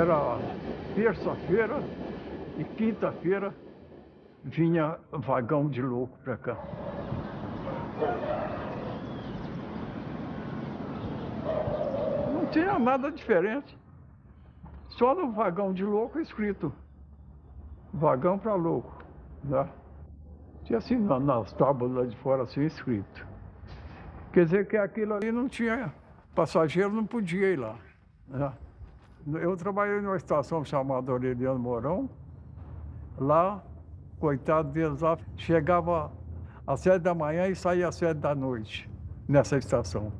Era terça-feira e quinta-feira vinha vagão de louco para cá. Não tinha nada diferente. Só no vagão de louco escrito vagão para louco, né? Tinha assim nas tábuas lá de fora assim escrito. Quer dizer que aquilo ali não tinha, passageiro não podia ir lá, né? Eu trabalhei numa estação chamada Aureliano Mourão. Lá, coitado deles lá, chegava às 7 da manhã e saía às 7 da noite, nessa estação.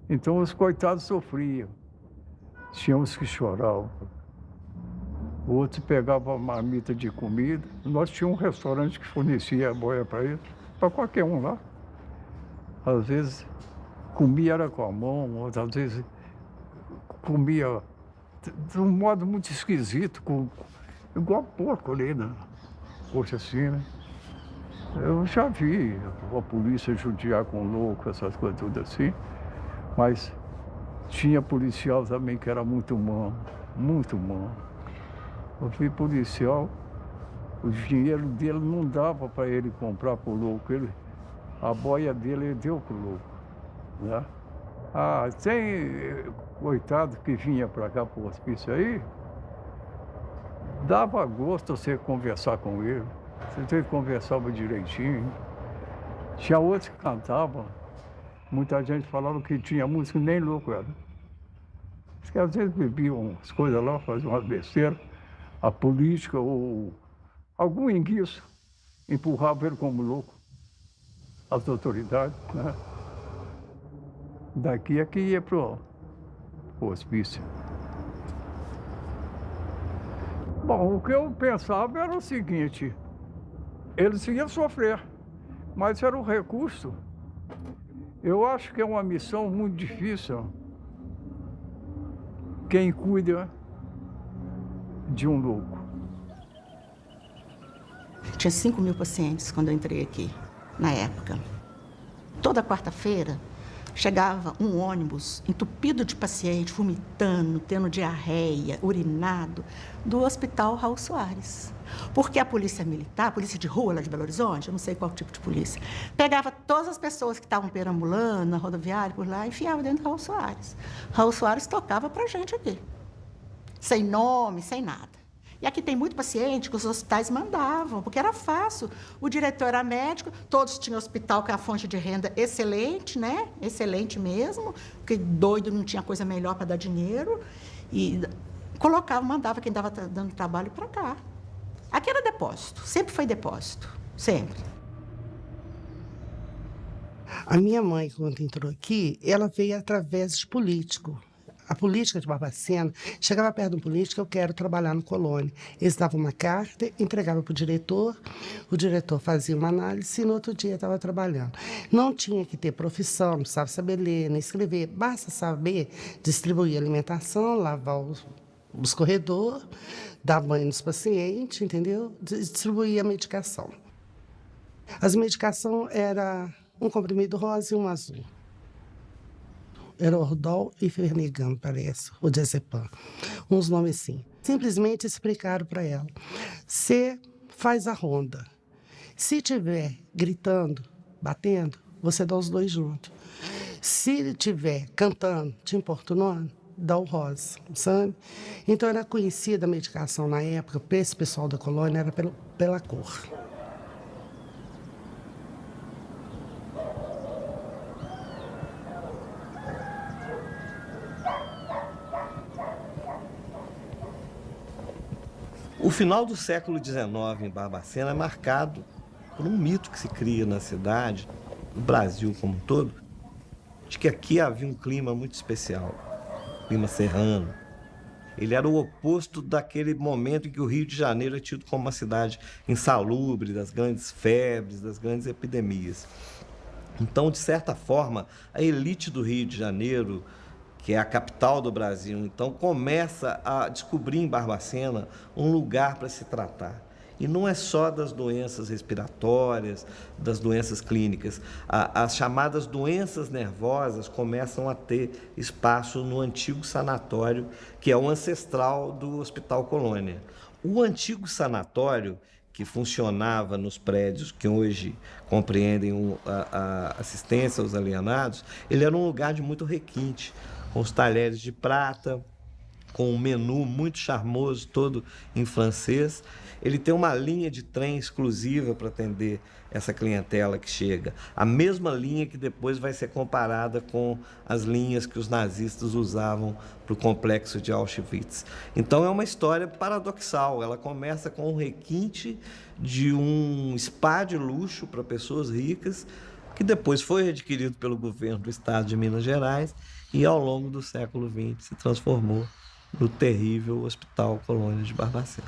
Então os coitados sofriam. Tinha uns que choravam. Outros pegavam marmita de comida. Nós tínhamos um restaurante que fornecia boia para eles, para qualquer um lá. Às vezes comia era com a mão, outras vezes comia de um modo muito esquisito, igual porco ali, né? Poxa, assim, né? Eu já vi a polícia judiar com louco, essas coisas tudo assim, mas tinha policial também que era muito humano, muito humano. Eu vi policial, o dinheiro dele não dava para ele comprar pro louco, a boia dele ele deu pro louco, né? Ah, tem coitado que vinha para cá pro hospício aí, dava gosto você conversar com ele, você conversava direitinho. Tinha outros que cantavam, muita gente falava que tinha música, nem louco era. Diz que às vezes bebiam as coisas lá, faziam umas besteiras, a política ou algum enguiço empurrava ele como louco, as autoridades, né? Daqui é que ia pro hospício. Bom, o que eu pensava era o seguinte, eles iam sofrer, mas era um recurso. Eu acho que é uma missão muito difícil. Quem cuida de um louco. Tinha 5.000 pacientes quando eu entrei aqui, na época. Toda quarta-feira chegava um ônibus entupido de paciente, vomitando, tendo diarreia, urinado, do Hospital Raul Soares. Porque a polícia militar, a polícia de rua lá de Belo Horizonte, eu não sei qual tipo de polícia, pegava todas as pessoas que estavam perambulando na rodoviária por lá e enfiava dentro do Raul Soares. Raul Soares tocava pra gente aqui, sem nome, sem nada. E aqui tem muito paciente que os hospitais mandavam, porque era fácil. O diretor era médico, todos tinham hospital com a fonte de renda excelente, né? Excelente mesmo, porque doido não tinha coisa melhor para dar dinheiro. E colocava, mandava quem estava dando trabalho para cá. Aqui era depósito, sempre foi depósito, sempre. A minha mãe, quando entrou aqui, ela veio através de político. A política de Barbacena, chegava perto do político, eu quero trabalhar no Colônia. Eles davam uma carta, entregavam para o diretor fazia uma análise e no outro dia estava trabalhando. Não tinha que ter profissão, não precisava saber ler, nem escrever, basta saber distribuir alimentação, lavar os corredores, dar banho nos pacientes, entendeu? Distribuir a medicação. As medicações eram um comprimido rosa e um azul. Era Ordol e Fernigam, parece, o Diazepam. Uns nomes assim. Simplesmente explicaram para ela. Você faz a ronda. Se tiver gritando, batendo, você dá os dois juntos. Se tiver cantando, te importunando, dá o rosa, sabe? Então era conhecida a medicação na época, para esse pessoal da colônia, era pela cor. O final do século XIX em Barbacena é marcado por um mito que se cria na cidade, no Brasil como um todo, de que aqui havia um clima muito especial, clima serrano. Ele era o oposto daquele momento em que o Rio de Janeiro é tido como uma cidade insalubre, das grandes febres, das grandes epidemias. Então, de certa forma, a elite do Rio de Janeiro, que é a capital do Brasil, então começa a descobrir em Barbacena um lugar para se tratar. E não é só das doenças respiratórias, das doenças clínicas. As chamadas doenças nervosas começam a ter espaço no antigo sanatório, que é o ancestral do Hospital Colônia. O antigo sanatório, que funcionava nos prédios que hoje compreendem a assistência aos alienados, ele era um lugar de muito requinte, com os talheres de prata, com um menu muito charmoso, todo em francês. Ele tem uma linha de trem exclusiva para atender essa clientela que chega. A mesma linha que depois vai ser comparada com as linhas que os nazistas usavam para o complexo de Auschwitz. Então é uma história paradoxal. Ela começa com um requinte de um spa de luxo para pessoas ricas, que depois foi adquirido pelo governo do estado de Minas Gerais e ao longo do século XX se transformou no terrível Hospital Colônia de Barbacena.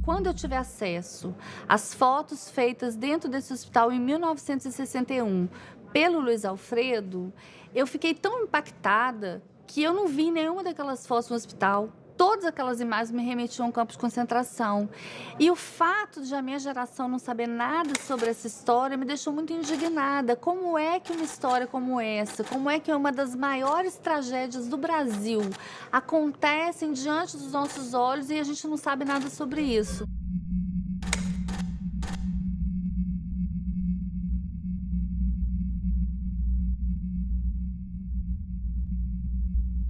Quando eu tive acesso às fotos feitas dentro desse hospital em 1961 pelo Luiz Alfredo, eu fiquei tão impactada que eu não vi nenhuma daquelas fotos no hospital. Todas aquelas imagens me remetiam a um campo de concentração. E o fato de a minha geração não saber nada sobre essa história me deixou muito indignada. Como é que uma história como essa, como é que uma das maiores tragédias do Brasil acontecem diante dos nossos olhos e a gente não sabe nada sobre isso?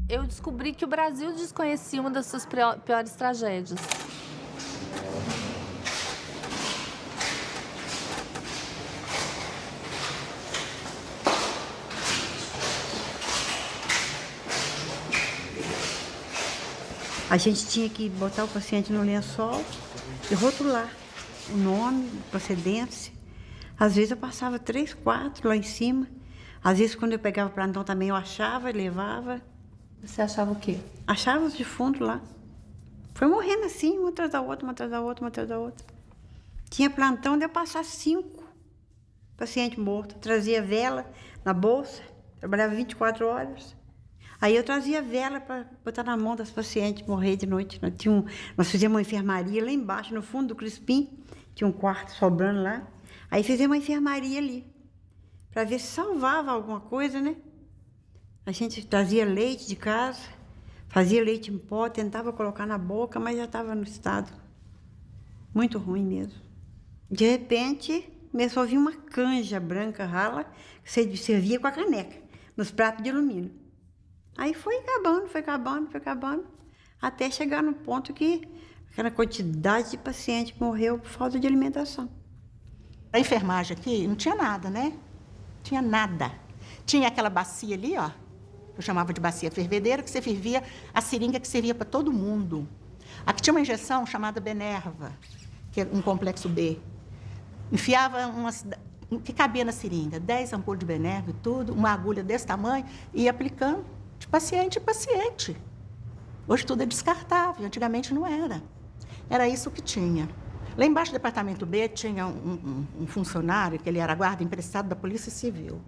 Eu descobri que o Brasil desconhecia uma das suas piores tragédias. A gente tinha que botar o paciente no lençol e rotular o nome, procedência. Às vezes eu passava 3, 4 lá em cima. Às vezes, quando eu pegava plantão também, eu achava e levava. Você achava o quê? Achava os defuntos lá. Foi morrendo assim, uma atrás da outra, uma atrás da outra, uma atrás da outra. Tinha plantão de eu passar 5 pacientes mortos. Trazia vela na bolsa, trabalhava 24 horas. Aí eu trazia vela para botar na mão das pacientes morrer de noite. Nós fizemos uma enfermaria lá embaixo, no fundo do Crispim. Tinha um quarto sobrando lá. Aí fizemos uma enfermaria ali, para ver se salvava alguma coisa, né? A gente trazia leite de casa, fazia leite em pó, tentava colocar na boca, mas já estava no estado muito ruim mesmo. De repente, começou a vir uma canja branca rala, que você servia com a caneca, nos pratos de alumínio. Aí foi acabando, até chegar no ponto que aquela quantidade de paciente morreu por falta de alimentação. A enfermagem aqui não tinha nada, né? Tinha nada. Tinha aquela bacia ali, ó, eu chamava de bacia fervedeira, que você fervia a seringa que servia para todo mundo. Aqui tinha uma injeção chamada Benerva, que é um complexo B. Enfiava que cabia na seringa, 10 ampulhas de Benerva e tudo, uma agulha desse tamanho, e ia aplicando de paciente em paciente. Hoje tudo é descartável, antigamente não era. Era isso que tinha. Lá embaixo do departamento B tinha um funcionário, que ele era guarda emprestado da Polícia Civil.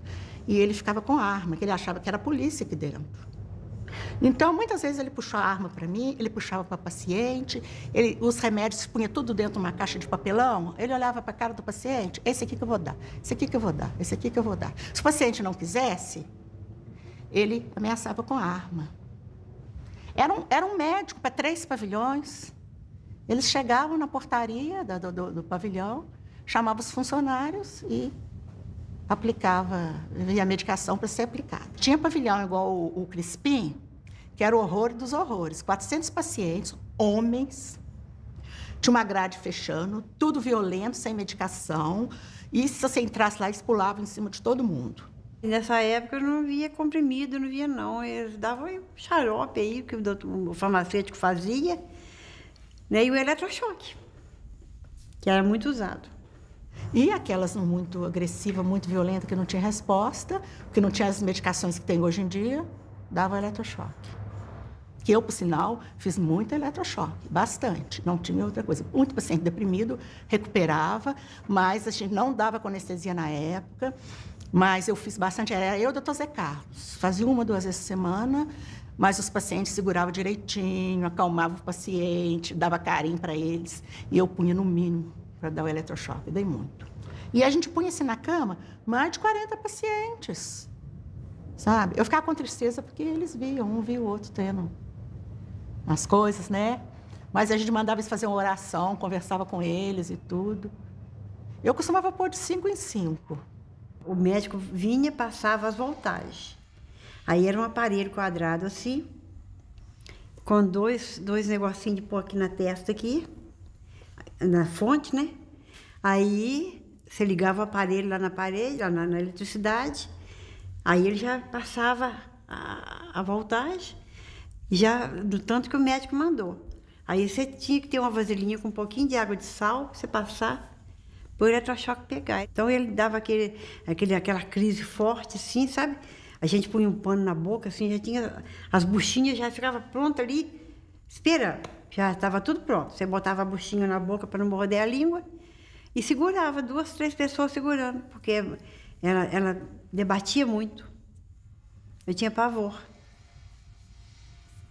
E ele ficava com a arma, que ele achava que era a polícia aqui dentro. Então, muitas vezes ele puxou a arma para mim, ele puxava para o paciente, os remédios se punha tudo dentro de uma caixa de papelão, ele olhava para a cara do paciente, esse aqui que eu vou dar, esse aqui que eu vou dar, esse aqui que eu vou dar. Se o paciente não quisesse, ele ameaçava com a arma. Era um médico para 3 pavilhões. Eles chegavam na portaria do pavilhão, chamavam os funcionários e aplicava a medicação para ser aplicada. Tinha pavilhão igual o Crispim, que era o horror dos horrores. 400 pacientes, homens, tinha uma grade fechando, tudo violento, sem medicação. E se você entrasse lá, eles pulavam em cima de todo mundo. E nessa época eu não via comprimido, não via não. Eles davam xarope aí, que o farmacêutico fazia, né? E o eletrochoque, que era muito usado. E aquelas muito agressivas, muito violentas, que não tinha resposta, que não tinha as medicações que tem hoje em dia, dava eletrochoque. Que eu, por sinal, fiz muito eletrochoque, bastante. Não tinha outra coisa. Muito paciente deprimido, recuperava, mas a gente não dava com anestesia na época. Mas eu fiz bastante. Era eu e o Dr. Zé Carlos. Fazia 1 ou 2 vezes por semana, Mas os pacientes seguravam direitinho, acalmavam o paciente, dava carinho para eles. E eu punha no mínimo para dar o eletrochoque. Eu dei muito. E a gente punha assim na cama mais de 40 pacientes, sabe? Eu ficava com tristeza porque eles viam, um via o outro tendo as coisas, né? Mas a gente mandava eles fazer uma oração, conversava com eles e tudo. Eu costumava pôr de 5 em 5. O médico vinha, passava as voltagens. Aí era um aparelho quadrado assim, com dois negocinhos de pôr aqui na testa, aqui, na fonte, né? Aí você ligava o aparelho lá na parede, lá na eletricidade, aí ele já passava a voltagem, já do tanto que o médico mandou. Aí você tinha que ter uma vasilhinha com um pouquinho de água de sal, você passar, para o eletrochoque pegar. Então ele dava aquela crise forte, assim, sabe? A gente punha um pano na boca, assim, já tinha... As buchinhas já ficavam prontas ali, esperando. Já estava tudo pronto. Você botava a buchinha na boca para não morder a língua e segurava, 2, 3 pessoas segurando, porque ela debatia muito. Eu tinha pavor.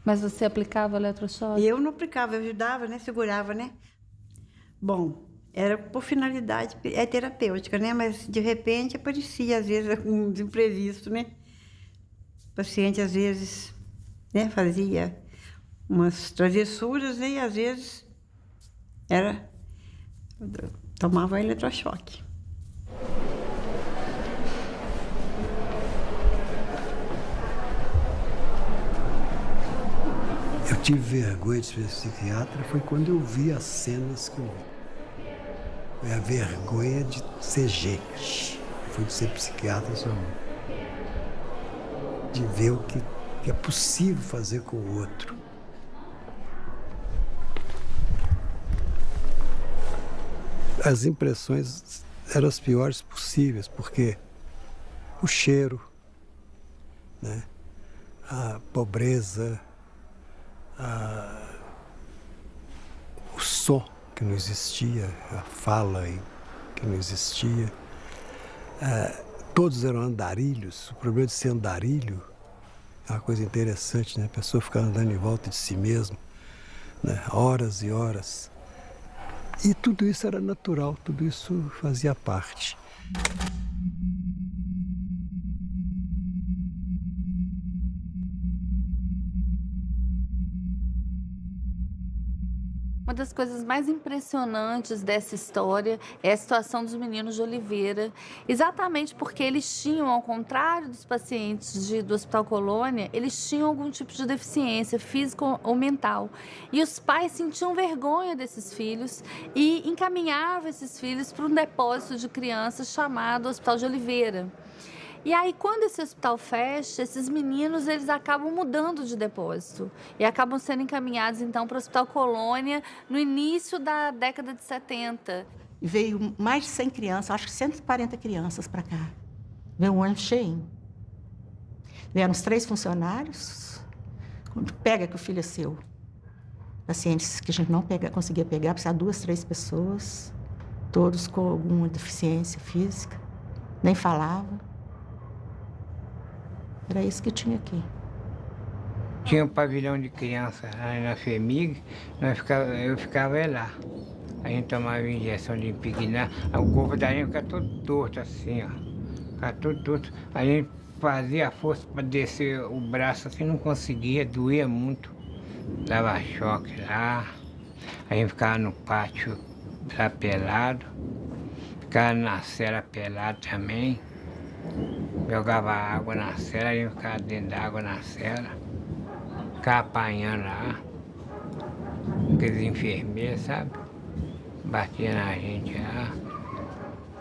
Mas você aplicava eletrochoque? E eu não aplicava, eu ajudava, né? Segurava, né? Bom, era por finalidade terapêutica, né? Mas, de repente, aparecia, às vezes, um imprevisto, né? O paciente, às vezes, né, fazia umas travessuras, né, e, às vezes, tomava eletrochoque. Eu tive vergonha de ser psiquiatra, foi quando eu vi as cenas que eu vi. Foi a vergonha de ser gente, foi de ser psiquiatra só. De ver o que é possível fazer com o outro. As impressões eram as piores possíveis, porque o cheiro, né, a pobreza, o som que não existia, a fala que não existia. Todos eram andarilhos. O problema de ser andarilho é uma coisa interessante, né? A pessoa ficar andando em volta de si mesma, né? Horas e horas. E tudo isso era natural, tudo isso fazia parte. Uma das coisas mais impressionantes dessa história é a situação dos meninos de Oliveira, exatamente porque eles tinham, ao contrário dos pacientes do Hospital Colônia, eles tinham algum tipo de deficiência física ou mental. E os pais sentiam vergonha desses filhos e encaminhavam esses filhos para um depósito de crianças chamado Hospital de Oliveira. E aí, quando esse hospital fecha, esses meninos, eles acabam mudando de depósito e acabam sendo encaminhados, então, para o Hospital Colônia no início da década de 70. Veio mais de 100 crianças, acho que 140 crianças para cá. Veio um ônibus cheio. Vieram os 3 funcionários. Quando pega que o filho é seu. Pacientes que a gente não conseguia pegar, precisava 2, 3 pessoas, todos com alguma deficiência física, nem falavam. Era isso que tinha aqui. Tinha um pavilhão de criança aí na FEMIG, eu ficava lá. A gente tomava injeção de impignar, o corpo da gente ficava todo torto assim, ó. Ficava todo torto. A gente fazia a força para descer o braço assim, não conseguia, doía muito. Dava choque lá. A gente ficava no pátio lá pelado, ficava na cela pelado também. Jogava água na cela, a gente ficava dentro da água na cela, ficava apanhando lá, aqueles enfermeiros, sabe? Batia na gente lá.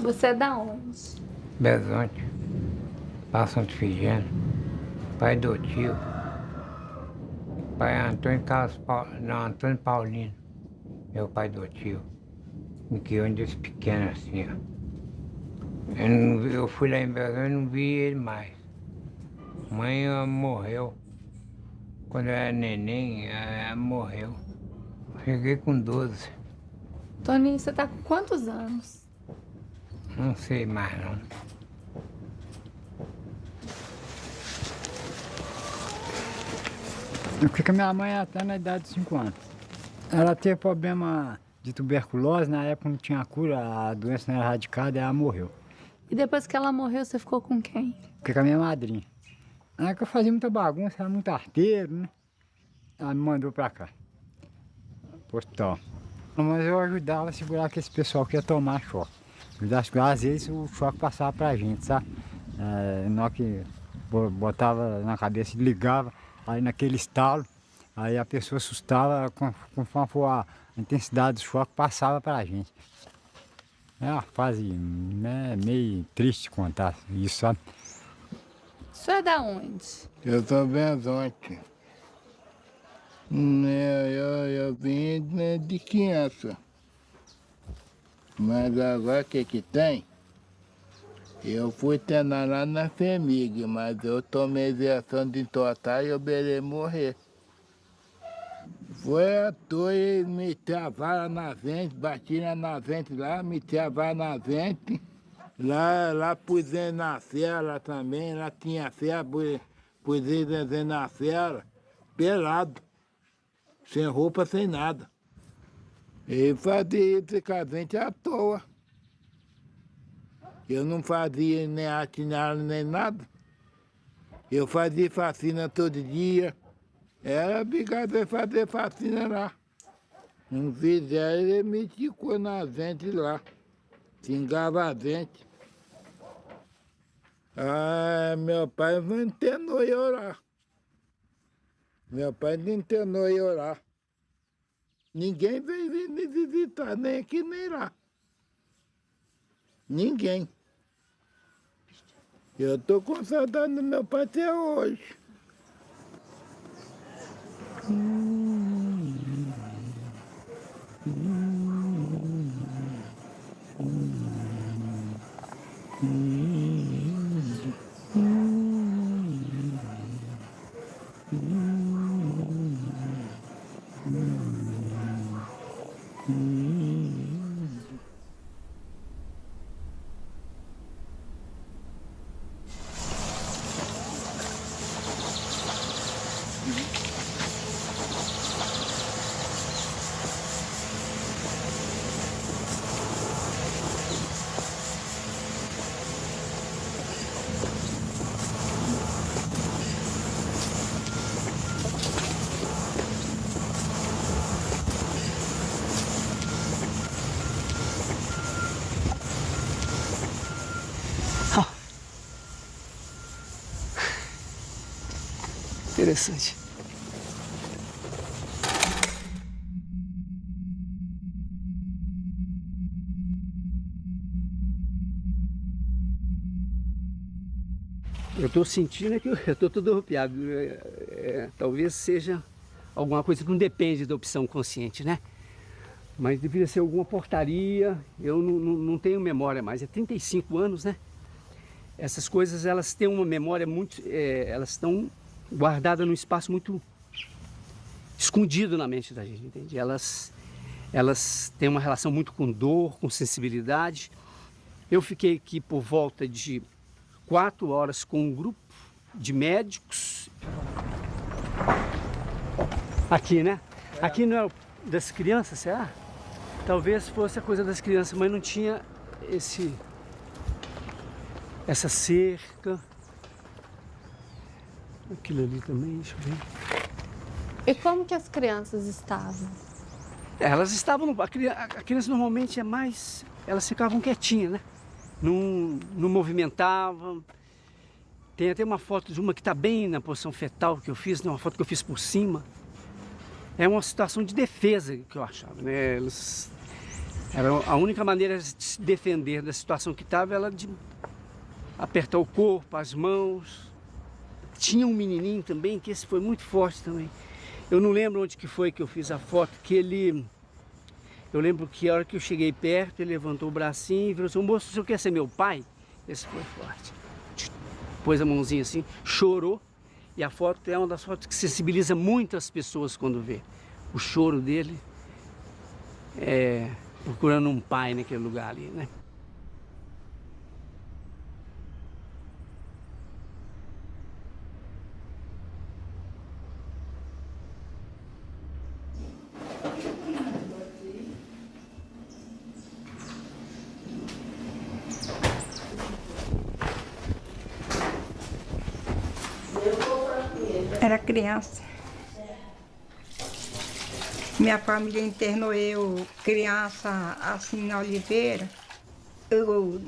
Você é da onde? Belzonte, Pau Santo Figênio, pai do tio. Pai Antônio Antônio Paulino, meu pai do tio. Me criou desde pequeno assim, ó. Eu fui lá em Belém e não vi ele mais. Mãe morreu. Quando eu era neném, ela morreu. Cheguei com 12. Toninho, você tá com quantos anos? Não sei mais não. Porque minha mãe até na idade de 5 anos. Ela teve problema de tuberculose, na época não tinha cura, a doença não era erradicada e ela morreu. E depois que ela morreu, você ficou com quem? Fiquei com a minha madrinha. Na época eu fazia muita bagunça, era muito arteiro, né? Ela me mandou pra cá, pro hospital. Mas eu ajudava a segurar aquele pessoal que ia tomar choque. Às vezes o choque passava pra gente, sabe? Na hora que botava na cabeça e ligava, aí naquele estalo, aí a pessoa assustava, conforme for a intensidade do choque, passava pra gente. É uma fase meio triste contar isso, sabe? O senhor é da onde? Eu sou Benzonte. Eu vim de criança. Mas agora o que tem? Eu fui treinar lá na FEMIG, mas eu tomei injeção de entortar e eu beirei morrer. Foi à toa e meti a vara na vente, bati na vente lá, meti a vara na vente. Lá pus ele na cela também, lá tinha cela, pus ele na cela, pelado, sem roupa, sem nada. E fazia esse casente à toa. Eu não fazia nem arte nem nada. Eu fazia facina todo dia. Era obrigado a fazer facina lá. Não fizeram, ele me ticou na vente lá. Xingava a gente. Meu pai não internou eu lá. Meu pai não internou eu lá. Ninguém veio me visitar, nem aqui nem lá. Ninguém. Eu tô com saudade do meu pai até hoje. Interessante. Eu estou sentindo que eu estou todo arrepiado. Talvez seja alguma coisa que não depende da opção consciente, né? Mas deveria ser alguma portaria. Eu não tenho memória mais. É 35 anos, né? Essas coisas, elas têm uma memória muito... elas estão guardadas num espaço muito escondido na mente da gente, entende? Elas têm uma relação muito com dor, com sensibilidade. Eu fiquei aqui por volta de 4 horas com um grupo de médicos. Aqui, né? Aqui não é das crianças, será? Talvez fosse a coisa das crianças, mas não tinha essa cerca. Aquilo ali também, deixa eu ver. E como que as crianças estavam? Elas estavam... A criança normalmente é mais... Elas ficavam quietinhas, né? Não movimentavam. Tem até uma foto de uma que está bem na posição fetal que eu fiz, né? Uma foto que eu fiz por cima. É uma situação de defesa que eu achava, né? A única maneira de se defender da situação que estava era de apertar o corpo, as mãos. Tinha um menininho também, que esse foi muito forte também. Eu não lembro onde que foi que eu fiz a foto, que ele... Eu lembro que a hora que eu cheguei perto, ele levantou o bracinho e falou assim: moço, o senhor quer ser meu pai? Esse foi forte. Pôs a mãozinha assim, chorou. E a foto é uma das fotos que sensibiliza muitas pessoas quando vê. O choro dele, procurando um pai naquele lugar ali, né? Era criança. Minha família internou eu, criança, assim, na Oliveira. Eu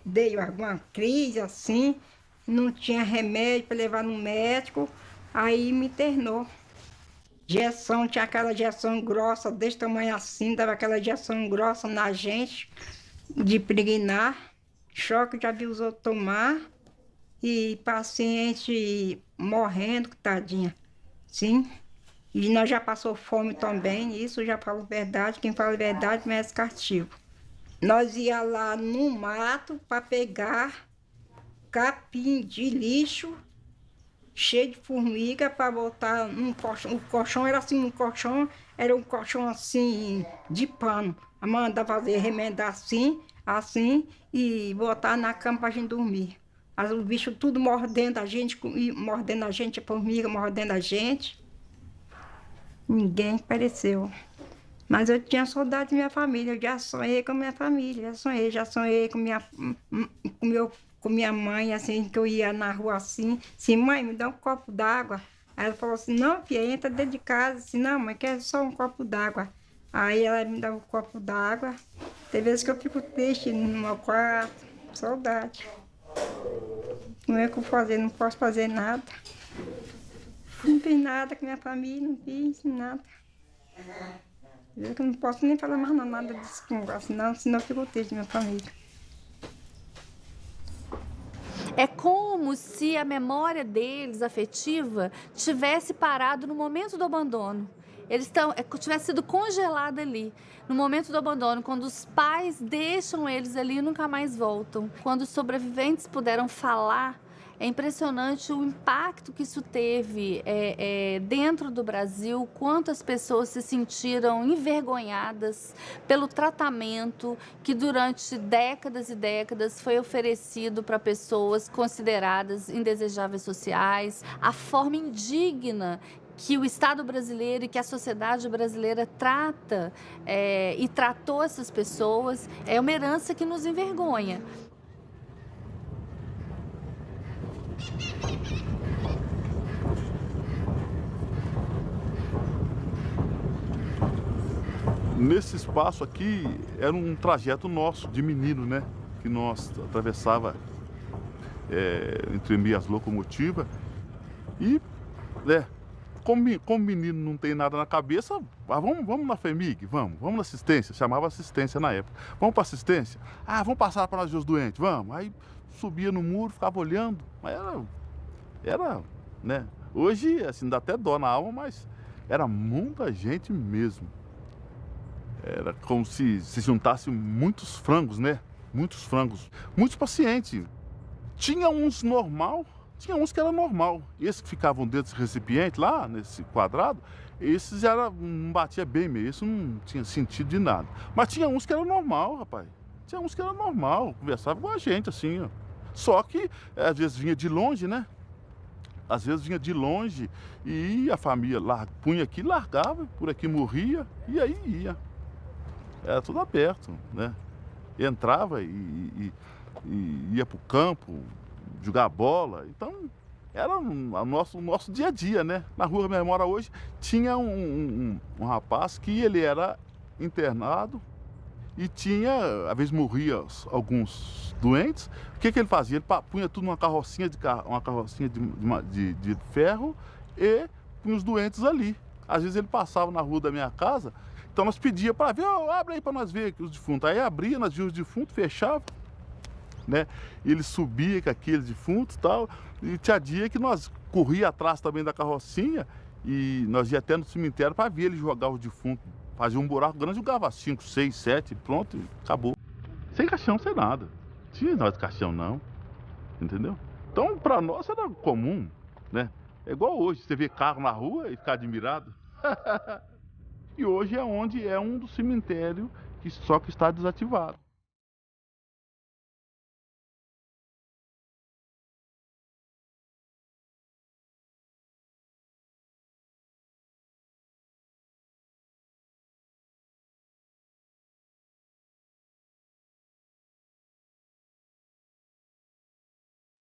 dei alguma crise, assim, não tinha remédio para levar no médico, aí me internou. Injeção, tinha aquela injeção grossa, desse tamanho assim, dava aquela injeção grossa na gente, de pregnar, choque já viu os outros tomar, e paciente morrendo, tadinha, sim. E nós já passou fome também, isso já falo verdade, quem fala a verdade merece castigo. Nós ia lá no mato para pegar capim de lixo, cheio de formiga, para botar num colchão. O colchão era assim, era um colchão assim, de pano. A mãe mandava fazer, remendar assim, assim, e botar na cama para a gente dormir. Mas o bicho tudo mordendo a gente, a formiga mordendo a gente. Ninguém apareceu. Mas eu tinha saudade da minha família, eu já sonhei com a minha família, já sonhei com minha mãe, assim, que eu ia na rua assim, mãe, me dá um copo d'água. Aí ela falou assim, não, filha, entra dentro de casa, assim, não, mãe, quer só um copo d'água. Aí ela me dá um copo d'água, tem vezes que eu fico triste no meu quarto, saudade. Não é o que eu fazer, não posso fazer nada. Não fiz nada com minha família, não fiz nada. Eu não posso nem falar mais nada desse negócio, não, senão eu fico triste da minha família. É como se a memória deles, afetiva, tivesse parado no momento do abandono. Tivesse sido congelada ali, no momento do abandono, quando os pais deixam eles ali e nunca mais voltam. Quando os sobreviventes puderam falar, é impressionante o impacto que isso teve dentro do Brasil, quantas pessoas se sentiram envergonhadas pelo tratamento que durante décadas e décadas foi oferecido para pessoas consideradas indesejáveis sociais, a forma indigna que o Estado brasileiro e que a sociedade brasileira trata e tratou essas pessoas, é uma herança que nos envergonha. Nesse espaço aqui era um trajeto nosso de menino, né? Que nós atravessava entre as locomotivas e, como menino não tem nada na cabeça, vamos na FEMIG, vamos na assistência, chamava assistência na época. Vamos para assistência? Ah, vamos passar para nós ver os doentes, vamos. Aí subia no muro, ficava olhando, mas era, né? Hoje, assim, dá até dó na alma, mas era muita gente mesmo. Era como se juntasse muitos frangos, né? Muitos frangos. Muitos pacientes. Tinha uns normal, tinha uns que era normal. Esses que ficavam dentro desse recipiente lá, nesse quadrado, esses não batia bem mesmo, isso não tinha sentido de nada. Mas tinha uns que era normal, rapaz. Tinha uns que era normal, conversava com a gente assim, ó. Só que às vezes vinha de longe, né? Às vezes vinha de longe e a família punha aqui, largava, por aqui morria e aí ia. Era tudo aberto, né? Entrava e ia para o campo jogar bola. Então, era o nosso dia a dia, né? Na Rua da Memória hoje tinha um rapaz que ele era internado e tinha, às vezes morria alguns doentes. O que ele fazia? Ele punha tudo numa carrocinha de ferro e punha os doentes ali. Às vezes ele passava na rua da minha casa. Então nós pedíamos para ver, abre aí para nós ver os defuntos. Aí abria, nós víamos os defuntos, fechava, né? Ele subia com aqueles defuntos e tal. E tinha dia que nós corria atrás também da carrocinha e nós ia até no cemitério para ver ele jogar os defuntos. Fazia um buraco grande, jogava 5, 6, 7, pronto, e acabou. Sem caixão, sem nada. Não tinha nós de caixão não, entendeu? Então para nós era comum, né? É igual hoje, você vê carro na rua e ficar admirado. E hoje é um dos cemitérios que está desativado.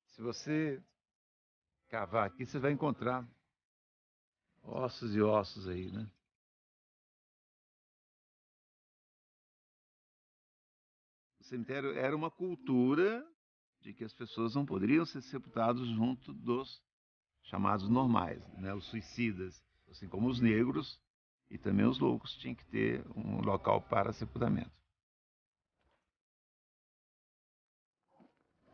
Se você cavar aqui, você vai encontrar ossos e ossos aí, né? O cemitério era uma cultura de que as pessoas não poderiam ser sepultadas junto dos chamados normais, né? Os suicidas, assim como os negros e também os loucos tinham que ter um local para sepultamento.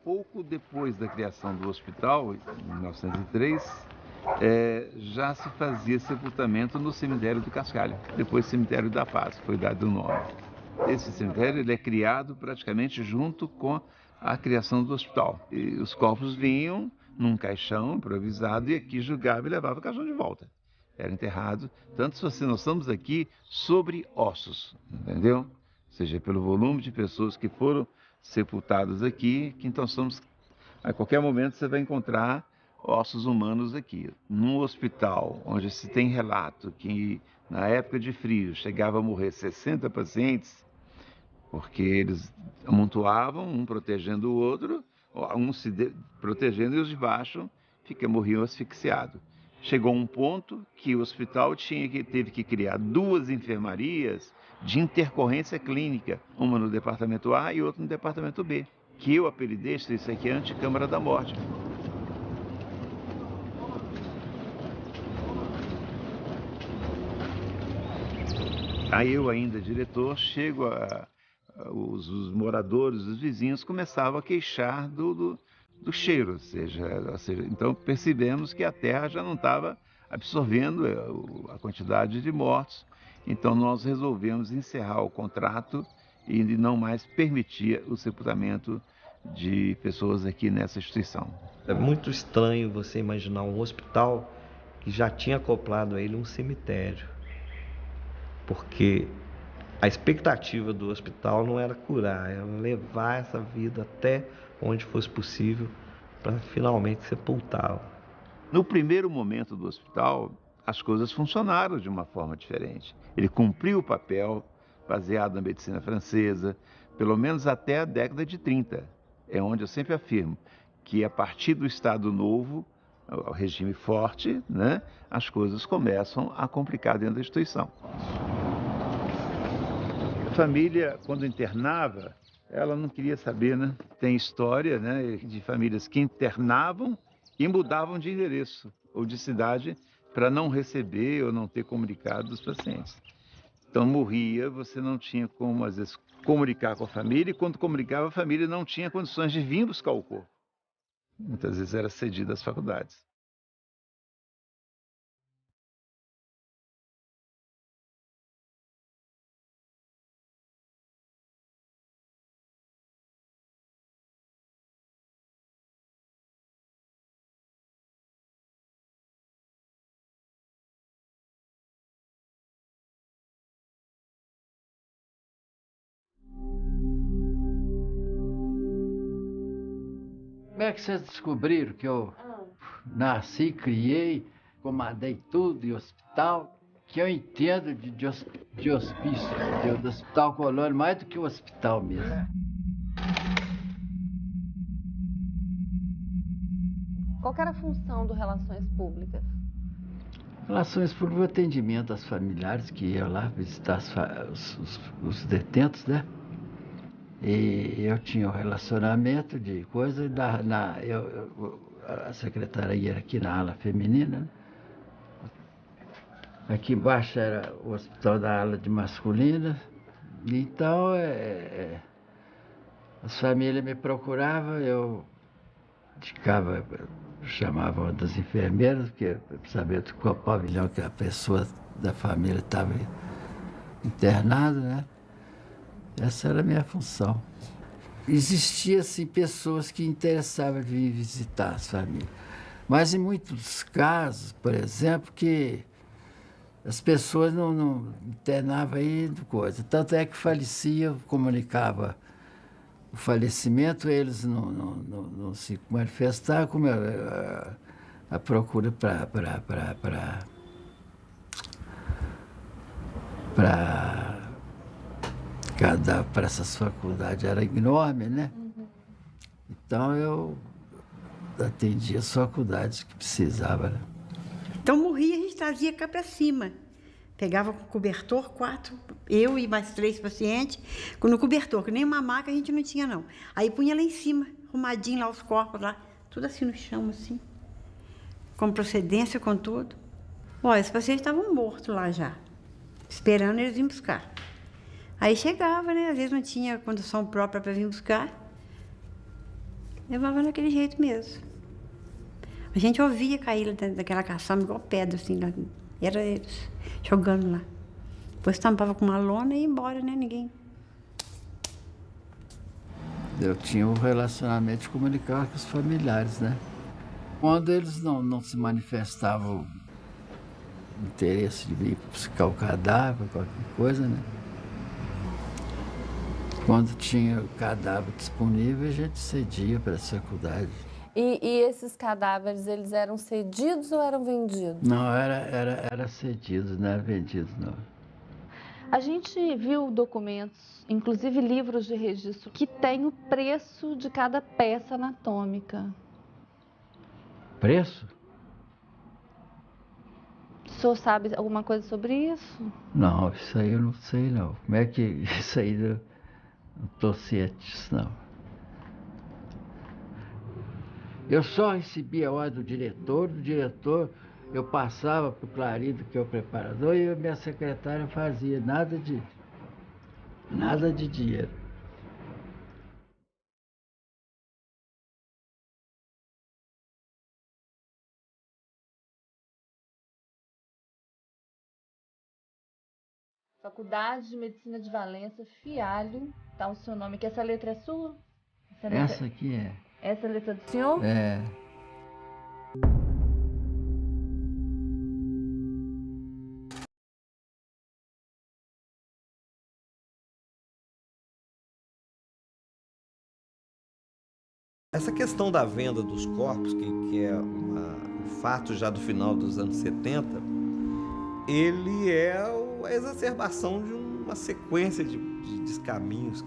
Pouco depois da criação do hospital, em 1903, já se fazia sepultamento no cemitério do Cascalho, depois cemitério da Paz, foi dado o nome. Esse cemitério ele é criado praticamente junto com a criação do hospital. E os corpos vinham num caixão improvisado e aqui julgava e levava o caixão de volta. Era enterrado, tanto se nós estamos aqui sobre ossos, entendeu? Ou seja, pelo volume de pessoas que foram sepultadas aqui, que então a qualquer momento você vai encontrar ossos humanos aqui. Num hospital onde se tem relato que na época de frio chegava a morrer 60 pacientes, porque eles amontoavam, um protegendo o outro, um se protegendo e os de baixo morriam asfixiados. Chegou um ponto que o hospital teve que criar 2 enfermarias de intercorrência clínica, uma no departamento A e outra no departamento B, que eu apelidei, isso aqui é a Anticâmara da Morte. Aí eu ainda, diretor, chego os moradores, os vizinhos começavam a queixar do cheiro, ou seja, então percebemos que a terra já não estava absorvendo a quantidade de mortos, então nós resolvemos encerrar o contrato e não mais permitir o sepultamento de pessoas aqui nessa instituição. É muito estranho você imaginar um hospital que já tinha acoplado a ele um cemitério, porque a expectativa do hospital não era curar, era levar essa vida até onde fosse possível para finalmente sepultá-la. No primeiro momento do hospital, as coisas funcionaram de uma forma diferente. Ele cumpriu o papel baseado na medicina francesa, pelo menos até a década de 30. É onde eu sempre afirmo que a partir do Estado Novo, o regime forte, né, as coisas começam a complicar dentro da instituição. A família, quando internava, ela não queria saber, né? Tem história, né, de famílias que internavam e mudavam de endereço ou de cidade para não receber ou não ter comunicado dos pacientes. Então morria, você não tinha como, às vezes, comunicar com a família, e quando comunicava, a família não tinha condições de vir buscar o corpo. Muitas vezes era cedido às faculdades. Como é que vocês descobriram que eu nasci, criei, comandei tudo em hospital, que eu entendo de hospício, do Hospital Colônia, mais do que o hospital mesmo. Qual que era a função do Relações Públicas? Relações Públicas, atendimento às familiares que iam lá visitar os detentos, né? E eu tinha um relacionamento de coisa, a secretaria era aqui na ala feminina, né? Aqui embaixo era o hospital da ala de masculina, então as famílias me procuravam, eu chamava uma das enfermeiras, porque sabia de qual pavilhão que a pessoa da família estava internada, né? Essa era a minha função. Existiam, assim, pessoas que interessavam de vir visitar as famílias. Mas em muitos casos, por exemplo, que as pessoas não internavam aí de coisa. Tanto é que falecia, comunicava o falecimento, eles não se manifestavam, como a procura para essas faculdades era enorme, né? Então eu atendia as faculdades que precisava, né? Então morria, a gente trazia cá para cima. Pegava com cobertor, 4, eu e mais 3 pacientes, no cobertor, que nem uma maca a gente não tinha, não. Aí punha lá em cima, arrumadinho lá os corpos, lá, tudo assim no chão, assim, com procedência, com tudo. Olha, os pacientes estavam mortos lá já, esperando eles virem buscar. Aí chegava, né? Às vezes não tinha condução própria para vir buscar. Levava daquele jeito mesmo. A gente ouvia cair lá dentro daquela caçamba igual pedra, assim, lá. Era eles jogando lá. Depois tampava com uma lona e ia embora, né? Ninguém. Eu tinha um relacionamento de comunicar com os familiares, né? Quando eles não se manifestavam interesse de vir buscar o cadáver, qualquer coisa, né? Quando tinha o cadáver disponível, a gente cedia para essa faculdade. E esses cadáveres, eles eram cedidos ou eram vendidos? Não, era cedido, não era vendido, não. A gente viu documentos, inclusive livros de registro, que tem o preço de cada peça anatômica. Preço? O senhor sabe alguma coisa sobre isso? Não, isso aí eu não sei, não. Como é que isso aí não estou ciente disso, não. Eu só recebia a ordem do diretor eu passava para o Clarido, que é o preparador, e a minha secretária fazia nada de dinheiro. Faculdade de Medicina de Valença, Fialho, tá o seu nome aqui. Essa letra é sua? Essa aqui é. Essa é a letra do senhor? É. Essa questão da venda dos corpos, que é um fato já do final dos anos 70, ele é a exacerbação de uma sequência de descaminhos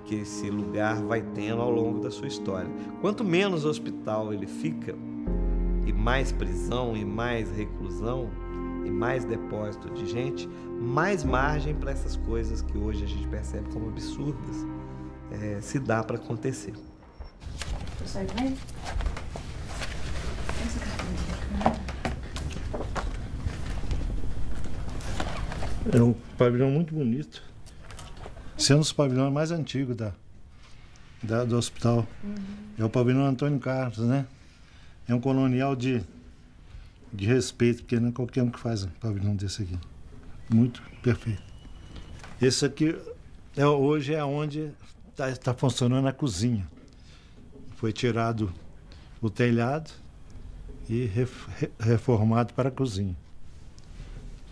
que esse lugar vai tendo ao longo da sua história. Quanto menos hospital ele fica, e mais prisão, e mais reclusão, e mais depósito de gente, mais margem para essas coisas que hoje a gente percebe como absurdas se dá para acontecer. Sai bem? É um pavilhão muito bonito. Sendo os pavilhões mais antigos do hospital. É o pavilhão Antônio Carlos, né? É um colonial de respeito, porque não é qualquer um que faz um pavilhão desse aqui. Muito perfeito. Esse aqui hoje é onde está funcionando a cozinha. Foi tirado o telhado e reformado para a cozinha.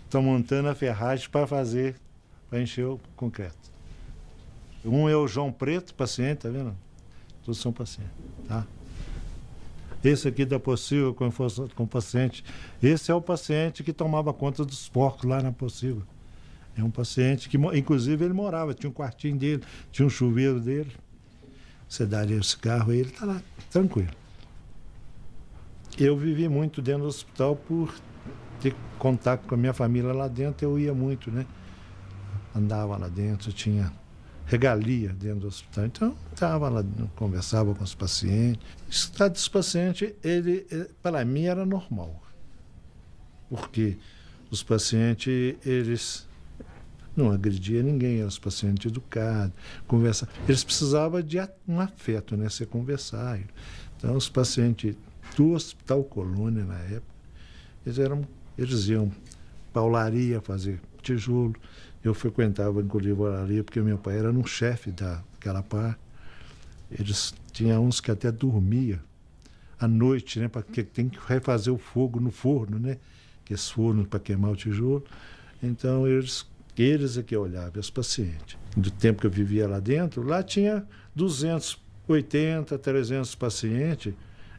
Estão montando a ferragem para encher o concreto. Um é o João Preto, paciente, tá vendo? Todos são pacientes, tá? Esse aqui da Possível com paciente. Esse é o paciente que tomava conta dos porcos lá na Possível. É um paciente que, inclusive, ele morava, tinha um quartinho dele, tinha um chuveiro dele. Você daria o cigarro e ele está lá, tranquilo. Eu vivi muito dentro do hospital por ter contato com a minha família lá dentro, eu ia muito, né? Andava lá dentro, tinha regalia dentro do hospital. Então, estava lá, conversava com os pacientes. O estado dos pacientes, para mim, era normal. Porque os pacientes, eles não agrediam ninguém, eram os pacientes educados, conversavam. Eles precisavam de um afeto, né? Você conversar. Então, os pacientes do Hospital Colônia, na época, eles iam para a olaria fazer tijolo. Eu frequentava, inclusive, a olaria, porque meu pai era um chefe daquela parte. Eles tinham uns que até dormia à noite, né? Porque tem que refazer o fogo no forno, né? Que esse forno para queimar o tijolo. Então, eles é que olhavam, os pacientes. Do tempo que eu vivia lá dentro, lá tinha 280, 300 pacientes.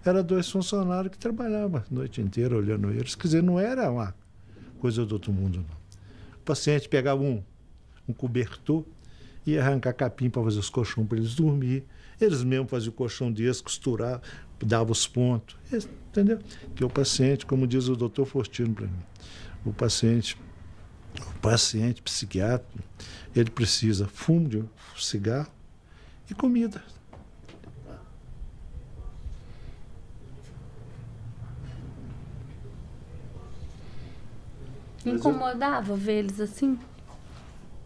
Era 2 funcionários que trabalhavam a noite inteira olhando eles. Quer dizer, não era uma coisa do outro mundo, não. O paciente pegava um cobertor e ia arrancar capim para fazer os colchões para eles dormir. Eles mesmos faziam o colchão deles, costuravam, dava os pontos, entendeu? Que o paciente, como diz o doutor Fortino para mim, o paciente psiquiatra, ele precisa fumo de cigarro e comida. Incomodava ver eles assim?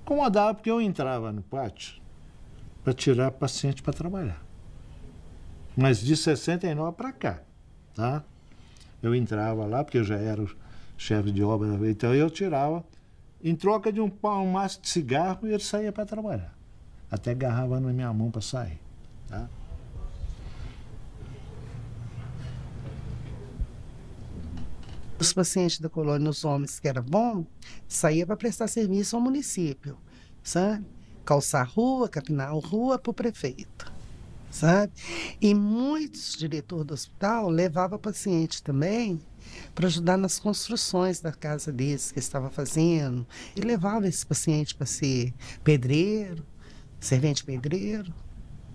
Incomodava porque eu entrava no pátio para tirar paciente para trabalhar. Mas de 69 para cá, tá? Eu entrava lá, porque eu já era o chefe de obra, então eu tirava, em troca de um maço de cigarro, e ele saía para trabalhar. Até agarrava na minha mão para sair, tá? Os pacientes da colônia, os homens que era bom, saía para prestar serviço ao município, sabe? Calçar rua, capinar rua para o prefeito, sabe? E muitos diretores do hospital levavam paciente também para ajudar nas construções da casa deles que estava fazendo. E levava esse paciente para ser pedreiro, servente pedreiro,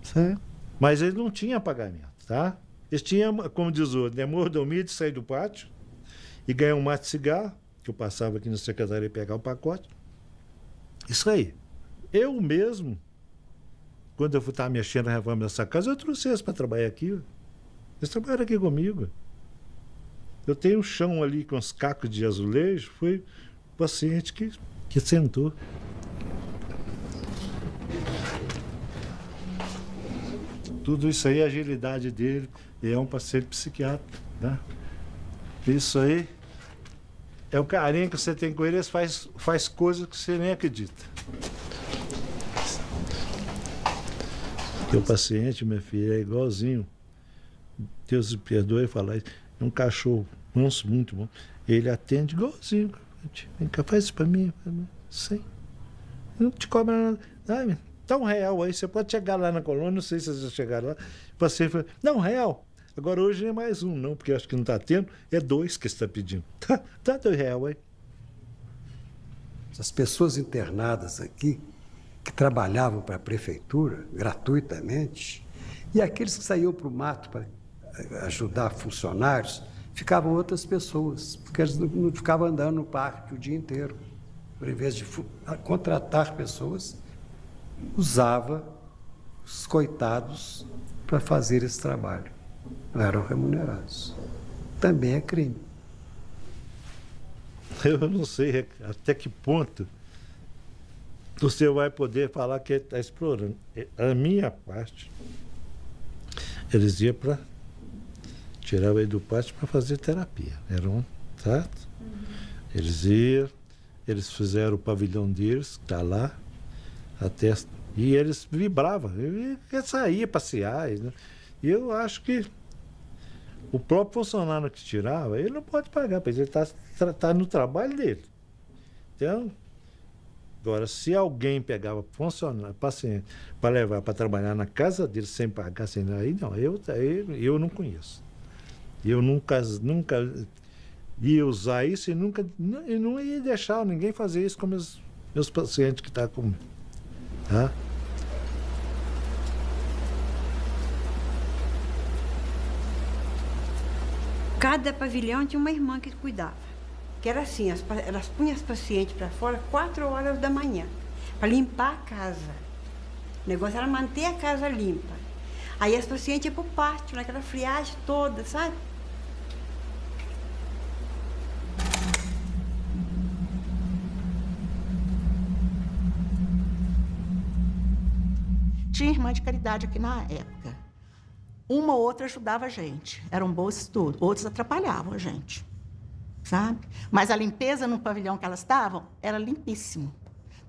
sabe? Mas ele não tinha pagamento, tá? Eles tinham, como diz o outro, né, mordomia de sair do pátio e ganhar um maço de cigarro, que eu passava aqui na secretaria e pegar o pacote. Isso aí. Eu mesmo, quando eu estava mexendo na reforma dessa casa, eu trouxe eles para trabalhar aqui. Eles trabalharam aqui comigo. Eu tenho um chão ali com os cacos de azulejo, foi o paciente que sentou. Tudo isso aí, a agilidade dele, é um paciente psiquiatra, né? Isso aí é o carinho que você tem com ele, ele faz coisas que você nem acredita. Porque o paciente, minha filha, é igualzinho. Deus me perdoe falar isso. É um cachorro manso, muito bom. Ele atende igualzinho. Vem cá, faz isso pra mim. Sim. Não te cobra nada. Ai, dá R$1 aí. Você pode chegar lá na colônia, não sei se você chegar lá. O paciente fala, não, R$1. Agora hoje não é mais um, não, porque eu acho que não está tendo, é 2 que está pedindo. Tá R$2 aí. As pessoas internadas aqui, que trabalhavam para a prefeitura gratuitamente, e aqueles que saíam para o mato para ajudar funcionários, ficavam outras pessoas, porque eles não ficavam andando no parque o dia inteiro. Por invés de contratar pessoas, usava os coitados para fazer esse trabalho. Não eram remunerados. Também é crime. Eu não sei até que ponto você vai poder falar que ele está explorando. A minha parte, eles iam para tirar ele do pátio para fazer terapia. Era um trato. Eles iam, eles fizeram o pavilhão deles, que está lá, até, e eles vibravam. Ele saía passear. E eu acho que o próprio funcionário que tirava, ele não pode pagar, porque ele está no trabalho dele. Então, agora, se alguém pegava funcionário, paciente, para levar para trabalhar na casa dele sem pagar, sem nada, aí não, eu não conheço. Eu nunca ia usar isso e não ia deixar ninguém fazer isso com meus pacientes que estão comigo. Tá? Cada pavilhão tinha uma irmã que cuidava. Que era assim, elas punham as pacientes para fora 4 horas da manhã, para limpar a casa. O negócio era manter a casa limpa. Aí as pacientes iam para o pátio, naquela friagem toda, sabe? Tinha irmã de caridade aqui na época. Uma ou outra ajudava a gente. Eram boas tudo. Outros atrapalhavam a gente. Sabe? Mas a limpeza no pavilhão que elas estavam era limpíssimo.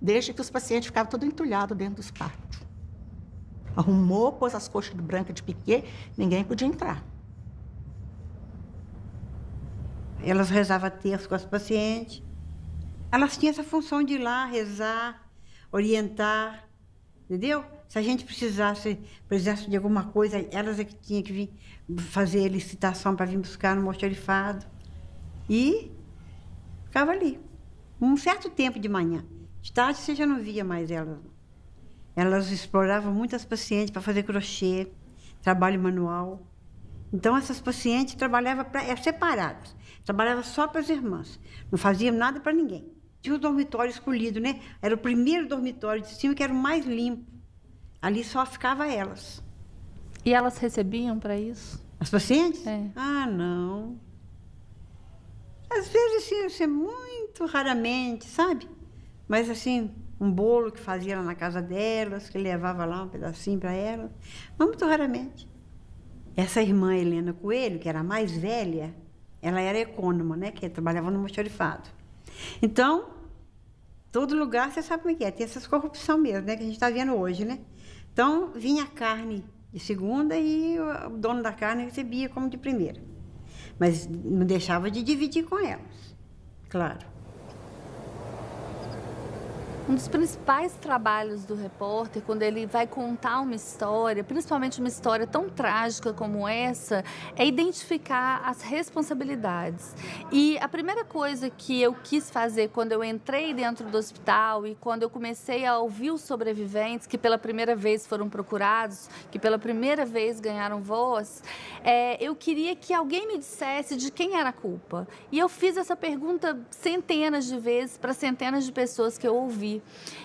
Desde que os pacientes ficavam tudo entulhados dentro dos pátios. Arrumou, pôs as coxas brancas de piquê, ninguém podia entrar. Elas rezavam terço com as pacientes. Elas tinham essa função de ir lá, rezar, orientar, entendeu? Se a gente precisasse de alguma coisa, elas é que tinham que vir fazer licitação para vir buscar no almoxarifado. E ficava ali. Um certo tempo de manhã. De tarde você já não via mais elas. Elas exploravam muitas pacientes para fazer crochê, trabalho manual. Então, essas pacientes trabalhavam separadas. Trabalhavam só para as irmãs. Não faziam nada para ninguém. Tinha o dormitório escolhido, né? Era o primeiro dormitório de cima, que era o mais limpo. Ali só ficava elas. E elas recebiam para isso? As pacientes? É. Ah, não. Às vezes, assim, muito raramente, sabe? Mas, assim, um bolo que fazia lá na casa delas, que levava lá um pedacinho para elas. Mas muito raramente. Essa irmã Helena Coelho, que era a mais velha, ela era econômica, né? Que trabalhava no almoxarifado. Então, todo lugar, você sabe como é que é. Tem essas corrupção mesmo, né? Que a gente está vendo hoje, né? Então, vinha a carne de segunda e o dono da carne recebia como de primeira. Mas não deixava de dividir com elas, claro. Um dos principais trabalhos do repórter, quando ele vai contar uma história, principalmente uma história tão trágica como essa, é identificar as responsabilidades. E a primeira coisa que eu quis fazer quando eu entrei dentro do hospital e quando eu comecei a ouvir os sobreviventes, que pela primeira vez foram procurados, que pela primeira vez ganharam voz, eu queria que alguém me dissesse de quem era a culpa. E eu fiz essa pergunta centenas de vezes para centenas de pessoas que eu ouvi.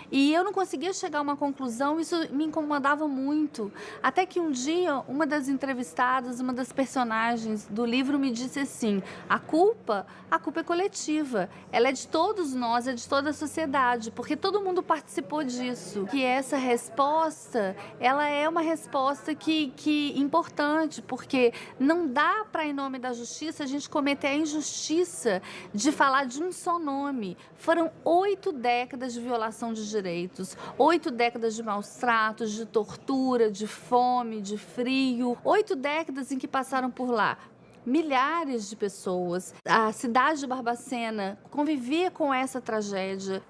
E eu não conseguia chegar a uma conclusão, isso me incomodava muito. Até que um dia, uma das entrevistadas, uma das personagens do livro me disse assim: a culpa é coletiva, ela é de todos nós, é de toda a sociedade, porque todo mundo participou disso. E essa resposta, ela é uma resposta que importante, porque não dá para, em nome da justiça, a gente cometer a injustiça de falar de um só nome. Foram 8 décadas de violação de direitos, 8 décadas de maus tratos, de tortura, de fome, de frio, 8 décadas em que passaram por lá milhares de pessoas. A cidade de Barbacena convivia com essa tragédia.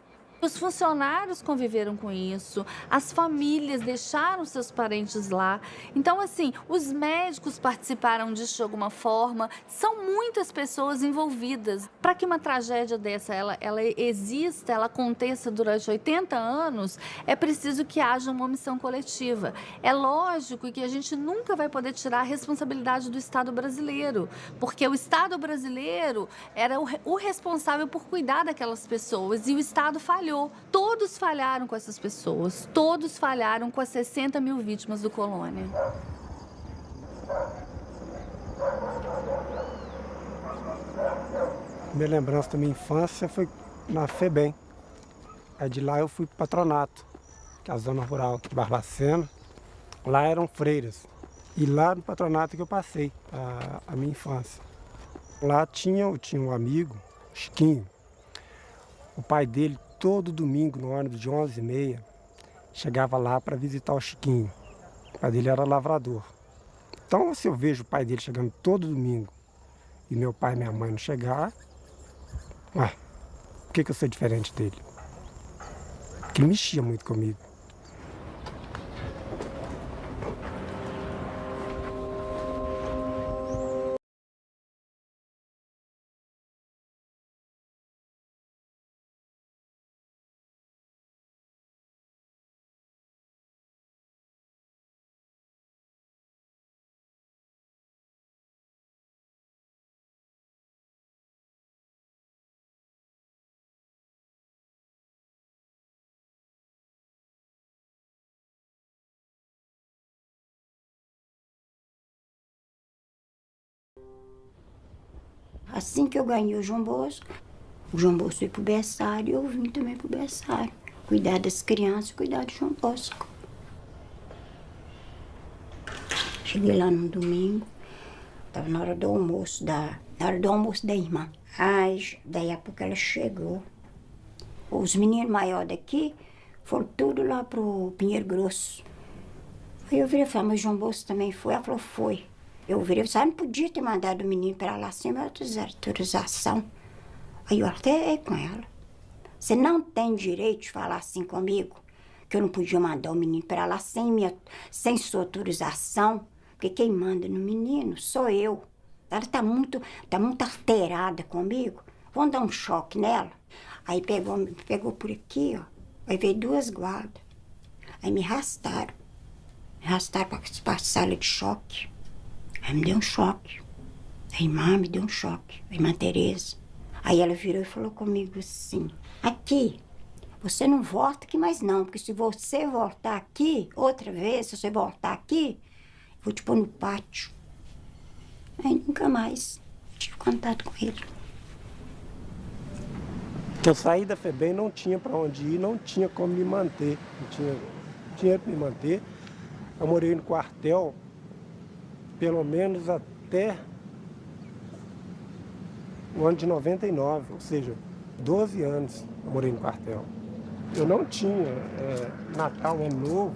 Os funcionários conviveram com isso, as famílias deixaram seus parentes lá. Então, assim, os médicos participaram disso de alguma forma. São muitas pessoas envolvidas. Para que uma tragédia dessa ela exista, ela aconteça durante 80 anos, é preciso que haja uma omissão coletiva. É lógico que a gente nunca vai poder tirar a responsabilidade do Estado brasileiro, porque o Estado brasileiro era o responsável por cuidar daquelas pessoas e o Estado falhou. Todos falharam com essas pessoas, todos falharam com as 60 mil vítimas do Colônia. Minha lembrança da minha infância foi na FEBEM. Aí de lá eu fui para o patronato, que é a zona rural de Barbacena. Lá eram freiras. E lá no patronato que eu passei a minha infância. Lá eu tinha um amigo, Chiquinho. O pai dele, todo domingo, no ônibus de 11h30, chegava lá para visitar o Chiquinho. O pai dele era lavrador. Então, se eu vejo o pai dele chegando todo domingo e meu pai e minha mãe não chegar, por que eu sou diferente dele? Porque ele mexia muito comigo. Assim que eu ganhei o João Bosco foi pro berçário e eu vim também pro berçário. Cuidar das crianças e cuidar do João Bosco. Cheguei lá no domingo, estava na hora do almoço da irmã. Aí, daí a pouco ela chegou. Os meninos maiores daqui foram tudo lá pro Pinheiro Grosso. Aí eu virei e falei, mas o João Bosco também foi? Ela falou, foi. Eu virei e falei, não podia ter mandado o menino para lá sem autorização. Aí eu até com ela. Você não tem direito de falar assim comigo, que eu não podia mandar o menino para lá sem sua autorização, porque quem manda no menino sou eu. Ela tá muito alterada comigo. Vamos dar um choque nela. Aí pegou por aqui, ó. Aí veio 2 guardas. Aí me arrastaram. Me arrastaram para a sala de choque. Aí me deu um choque. A irmã me deu um choque, a irmã Tereza. Aí ela virou e falou comigo assim, aqui, você não volta aqui mais não, porque se você voltar aqui, outra vez, se você voltar aqui, eu vou te pôr no pátio. Aí nunca mais tive contato com ele. Eu saí da FEBEM, não tinha para onde ir, não tinha como me manter, não tinha dinheiro para me manter. Eu morei no quartel pelo menos até o ano de 99, ou seja, 12 anos eu morei no quartel. Eu não tinha Natal, Ano Novo,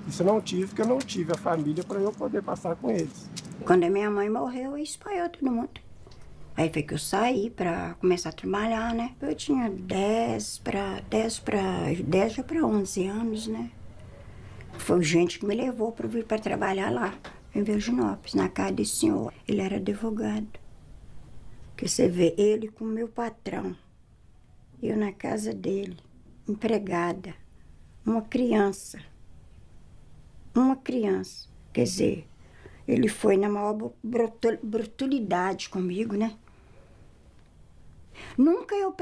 isso eu não tive, porque eu não tive a família para eu poder passar com eles. Quando a minha mãe morreu, espalhou todo mundo. Aí foi que eu saí para começar a trabalhar, né? Eu tinha 10 já para 11 anos, né? Foi gente que me levou para vir para trabalhar lá, em Virginópolis, na casa desse senhor. Ele era advogado. Que você vê ele com o meu patrão, eu na casa dele, empregada, uma criança. Quer dizer, ele foi na maior brutalidade comigo, né? Nunca eu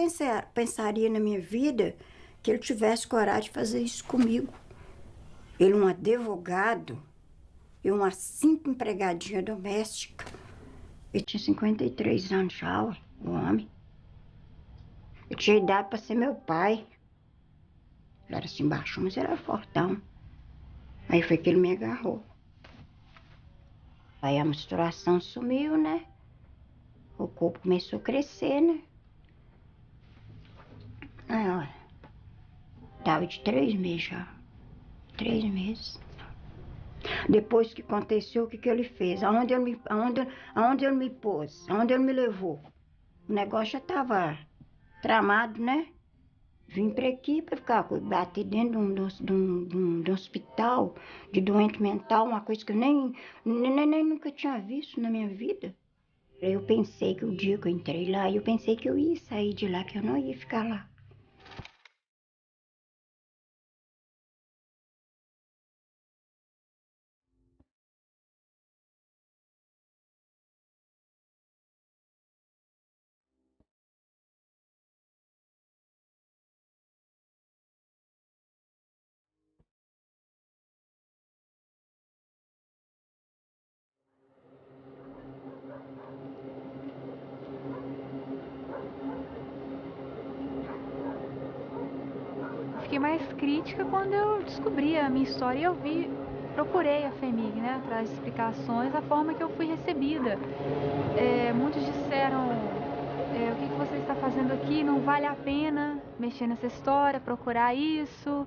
pensaria na minha vida que ele tivesse coragem de fazer isso comigo. Ele, um advogado, eu, uma simples empregadinha doméstica. Ele tinha 53 anos já, o homem. Eu tinha idade para ser meu pai. Ele era assim baixo, mas era fortão. Aí foi que ele me agarrou. Aí a menstruação sumiu, né? O corpo começou a crescer, né? Aí, olha, tava de 3 meses já. 3 meses. Depois que aconteceu, o que ele fez? Aonde ele me pôs? Aonde ele me levou? O negócio já estava tramado, né? Vim para aqui para ficar bater dentro de um hospital de doente mental, uma coisa que eu nem nunca tinha visto na minha vida. Eu pensei que o dia que eu entrei lá, eu pensei que eu ia sair de lá, que eu não ia ficar lá. Fiquei mais crítica quando eu descobri a minha história e procurei a FEMIG, né, atrás de explicações da forma que eu fui recebida. Muitos disseram, o que você está fazendo aqui, não vale a pena mexer nessa história, procurar isso.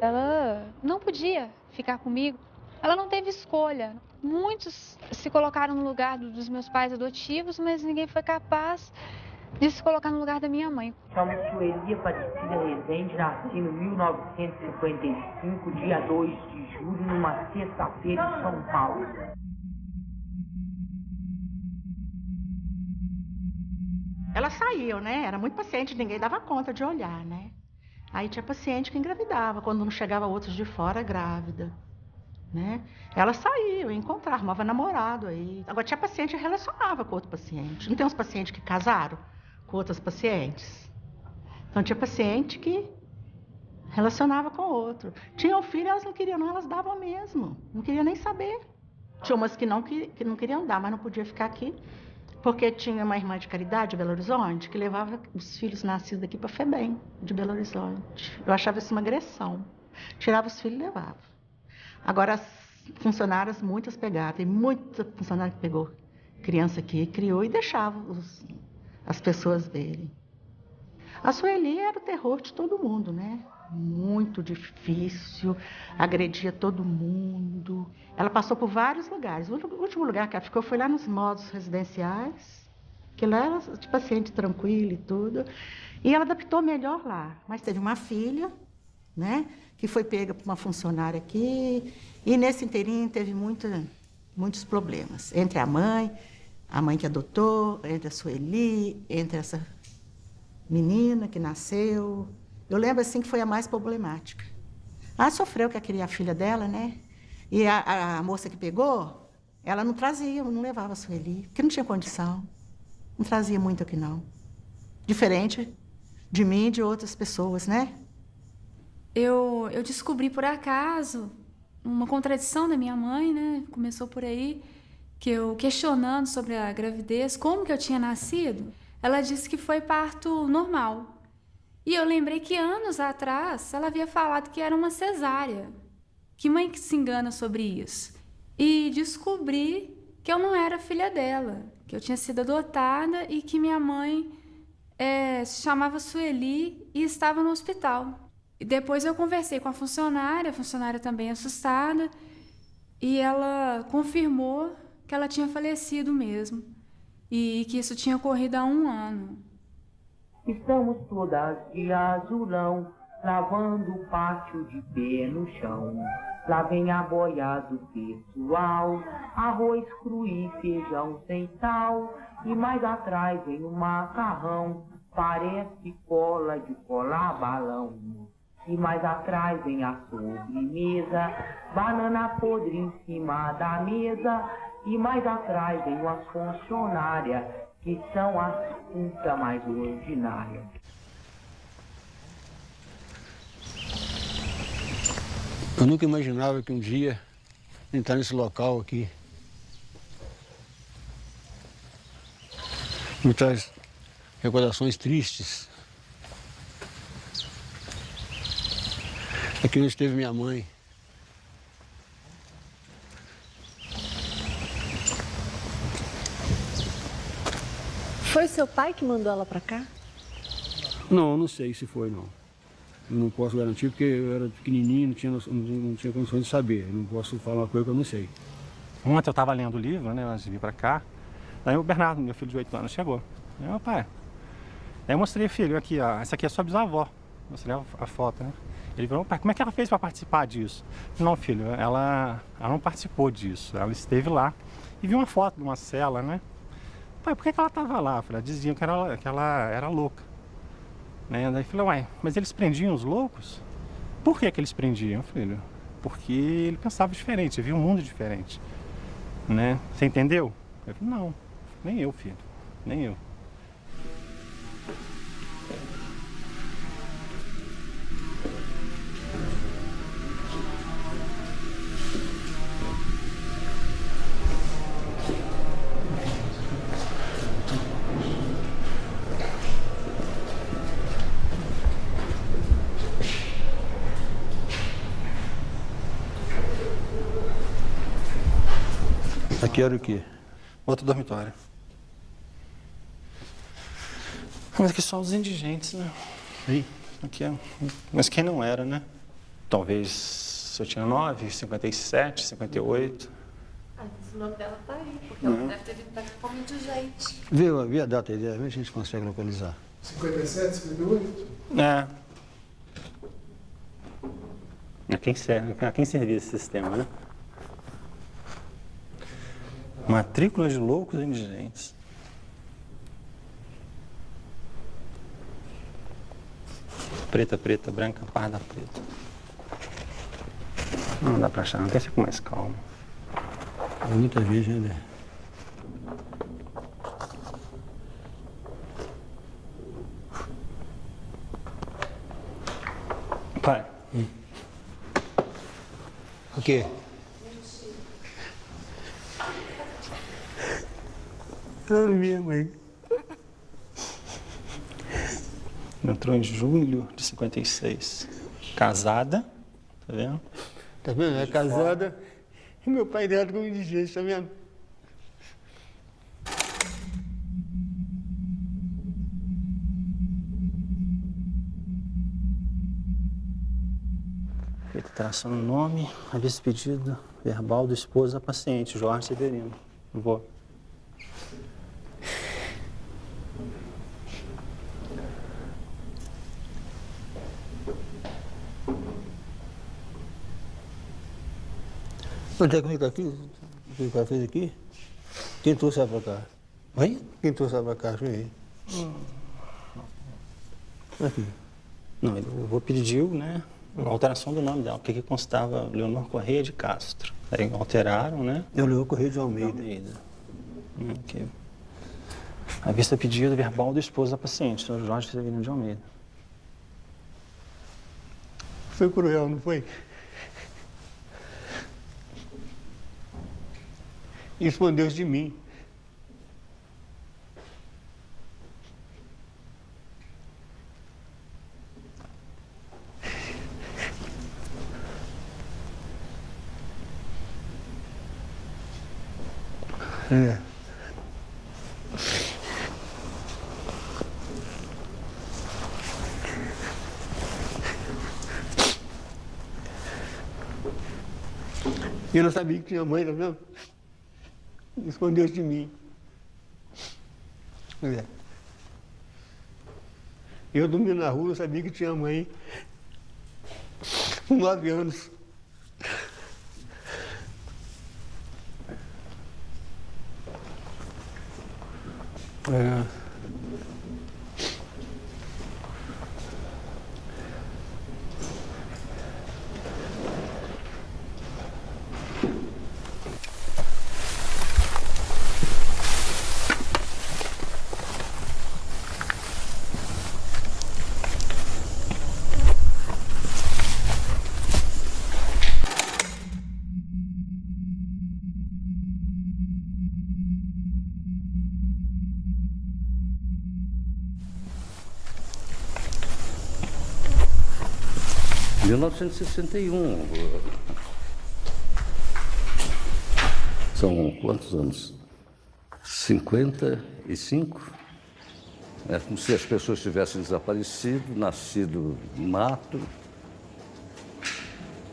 Ela não podia ficar comigo, ela não teve escolha. Muitos se colocaram no lugar dos meus pais adotivos, mas ninguém foi capaz de se colocar no lugar da minha mãe. Chamo Sueli Aparecida Rezende, nasci em 1955, dia 2 de julho, numa sexta-feira em São Paulo. Elas saíam, né? Era muito paciente, ninguém dava conta de olhar, né? Aí tinha paciente que engravidava, quando não chegava outros de fora grávida, né? Elas saíam, encontravam, arrumava namorado aí. Agora tinha paciente que relacionava com outro paciente. Não tem uns pacientes que casaram com outras pacientes? Então tinha paciente que relacionava com outro. Tinha um filho, elas não queriam não, elas davam mesmo. Não queriam nem saber. Tinha umas que não queriam dar, mas não podia ficar aqui. Porque tinha uma irmã de caridade de Belo Horizonte que levava os filhos nascidos aqui para FEBEM, de Belo Horizonte. Eu achava isso uma agressão. Tirava os filhos e levava. Agora, as funcionárias, muitas pegaram. Tem muita funcionária que pegou criança aqui, criou e deixava as pessoas verem. A Sueli era o terror de todo mundo, né? Muito difícil, agredia todo mundo. Ela passou por vários lugares. O último lugar que ela ficou foi lá nos modos residenciais, que lá era de paciente tranquilo e tudo. E ela adaptou melhor lá. Mas teve uma filha, né, que foi pega por uma funcionária aqui. E nesse inteirinho teve muitos problemas. Entre a mãe que adotou, entre a Sueli, entre essa menina que nasceu. Eu lembro assim que foi a mais problemática. Ela sofreu que queria a filha dela, né? E a moça que pegou, ela não trazia, não levava a Sueli, porque não tinha condição. Não trazia muito aqui, não. Diferente de mim e de outras pessoas, né? Eu descobri por acaso uma contradição da minha mãe, né? Começou por aí, que eu questionando sobre a gravidez, como que eu tinha nascido, ela disse que foi parto normal. E eu lembrei que anos atrás ela havia falado que era uma cesárea. Que mãe que se engana sobre isso? E descobri que eu não era filha dela, que eu tinha sido adotada e que minha mãe se chamava Sueli e estava no hospital. E depois eu conversei com a funcionária também assustada, e ela confirmou que ela tinha falecido mesmo, e que isso tinha ocorrido há 1 ano. Estamos todas de azulão, lavando o pátio de pé no chão. Lá vem a boia do pessoal, arroz cru e feijão sem sal. E mais atrás vem o macarrão, parece cola de colar balão. E mais atrás vem a sobremesa, banana podre em cima da mesa. E mais atrás vem as funcionárias, que são as putas mais ordinárias. Eu nunca imaginava que um dia entrar nesse local aqui me traz recordações tristes. Aqui onde esteve minha mãe. Foi seu pai que mandou ela pra cá? Não sei se foi, não. Eu não posso garantir porque eu era pequenininho, não tinha condições de saber. Eu não posso falar uma coisa que eu não sei. Ontem eu estava lendo o livro, né, antes de vir pra cá. Daí o Bernardo, meu filho de 8 anos, chegou. Aí, meu pai. Daí eu mostrei, filho, aqui, ó, essa aqui é sua bisavó. Mostrei a foto, né? Ele falou, pai, como é que ela fez para participar disso? Não, filho, ela não participou disso. Ela esteve lá e viu uma foto de uma cela, né? Pai, por que ela estava lá? Eu falei, diziam que ela era louca. Né? Daí eu falei, uai, mas eles prendiam os loucos? Por que eles prendiam, filho? Porque ele pensava diferente, ele via um mundo diferente. Né? Você entendeu? Eu falei, não, nem eu, filho, nem eu. Aqui era o quê? Outro dormitório. Mas aqui só os indigentes, né? Sim. Aqui é... Mas quem não era, né? Talvez se eu tinha 9, 57, 58. O nome dela tá aí, porque ela deve ter vindo pra cá como indigente. Vê a data aí, a ver se a gente consegue localizar. 57, 58? É. A quem servia esse sistema, né? Matrícula de loucos e indigentes. Preta, preta, branca, parda, preta. Não dá pra achar, não. Quer ser com mais calma. É muita gente, né? Pai. O quê? Minha mãe. Entrou em julho de 56. Casada, tá vendo? Tá vendo? É casada. E meu pai dela como indigente, tá vendo? Ele traçando o nome, a despedida verbal do esposo da paciente, Jorge Severino. Vou. Onde é que fica aqui? O que o cara fez aqui? Quem trouxe ela pra cá? Oi? Quem trouxe ela pra cá? Aqui. Não, eu vou pedir, né, a alteração do nome dela, porque aqui constava Leonor Correia de Castro. Aí alteraram, né? Eu li o Correio de Almeida. Ok. A vista pedido verbal do esposo da paciente, Sr. Jorge Severino de Almeida. Foi cruel, não foi? Escondeu-se de mim. É. Eu não sabia que tinha mãe, tá vendo? Escondeu-se de mim. É. Eu dormi na rua, não sabia que tinha mãe. Com 9 anos. É. Em 1961, são quantos anos? 55? É como se as pessoas tivessem desaparecido, nascido no mato.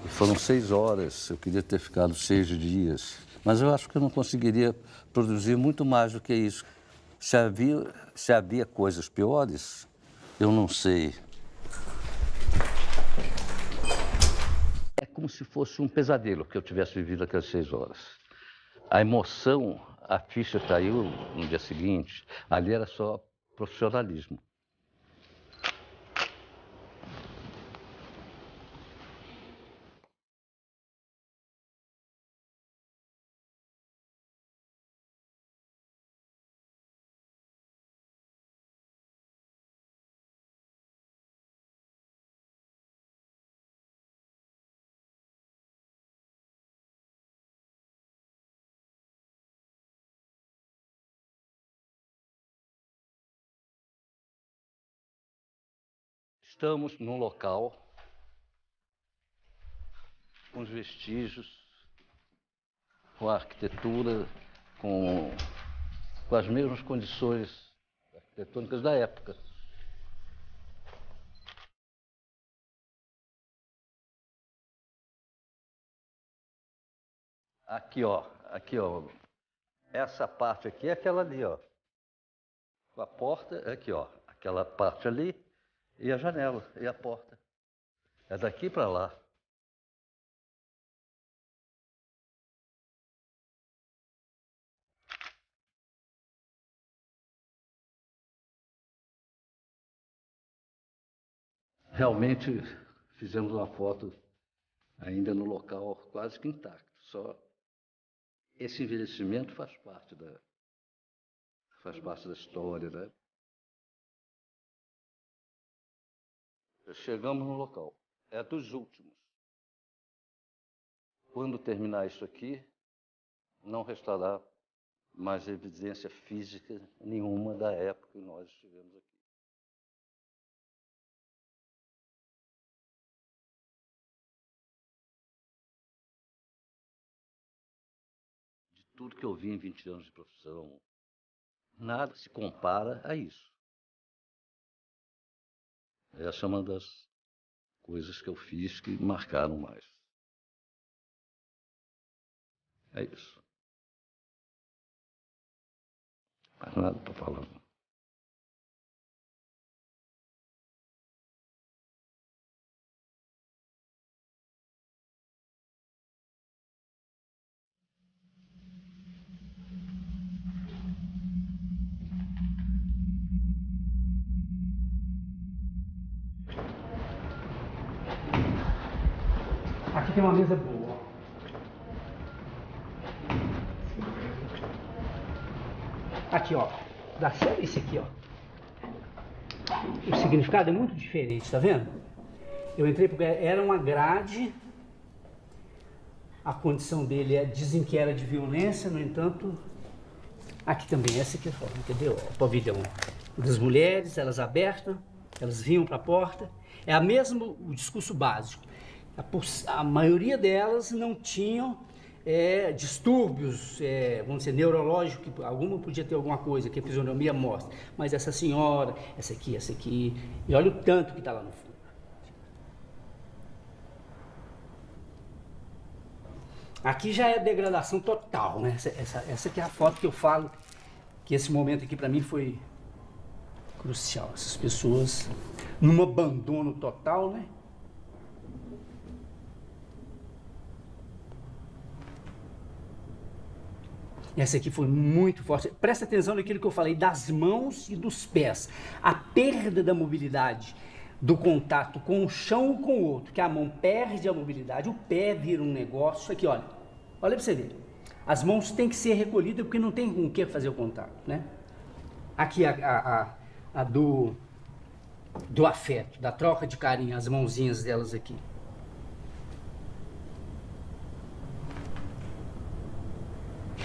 E foram 6 horas, eu queria ter ficado 6 dias. Mas eu acho que eu não conseguiria produzir muito mais do que isso. Se havia coisas piores, eu não sei. É como se fosse um pesadelo que eu tivesse vivido aquelas 6 horas. A emoção, a ficha caiu no dia seguinte, ali era só profissionalismo. Estamos num local com os vestígios, com a arquitetura, com as mesmas condições arquitetônicas da época. Aqui, ó. Essa parte aqui é aquela ali, ó. A porta é aqui, ó. Aquela parte ali. E a janela, e a porta. É daqui para lá. Realmente fizemos uma foto ainda no local quase que intacto. Só esse envelhecimento faz parte da história, né? Chegamos no local. É dos últimos. Quando terminar isso aqui, não restará mais evidência física nenhuma da época que nós estivemos aqui. De tudo que eu vi em 20 anos de profissão, nada se compara a isso. Essa é uma das coisas que eu fiz que marcaram mais. É isso. Mais nada para falar. Aqui tem uma mesa boa. aqui, ó. Da série esse aqui, ó. O significado é muito diferente, tá vendo? Eu entrei porque era uma grade. A condição dele dizem que era de violência, no entanto, aqui também, essa aqui é forma, entendeu? O pavilhão das mulheres, elas abertas, elas vinham para a porta. É a mesmo o discurso básico. A maioria delas não tinham distúrbios, vamos dizer, neurológicos, que alguma podia ter alguma coisa que a fisionomia mostra. Mas essa senhora, essa aqui, e olha o tanto que está lá no fundo. Aqui já é degradação total, né? Essa aqui é a foto que eu falo, que esse momento aqui para mim foi crucial. Essas pessoas num abandono total, né? Essa aqui foi muito forte. Presta atenção naquilo que eu falei das mãos e dos pés. A perda da mobilidade, do contato com o chão ou com o outro, que a mão perde a mobilidade, o pé vira um negócio. Aqui, olha para você ver. As mãos têm que ser recolhidas porque não tem com o que fazer o contato, né? Aqui a do afeto, da troca de carinho, as mãozinhas delas aqui.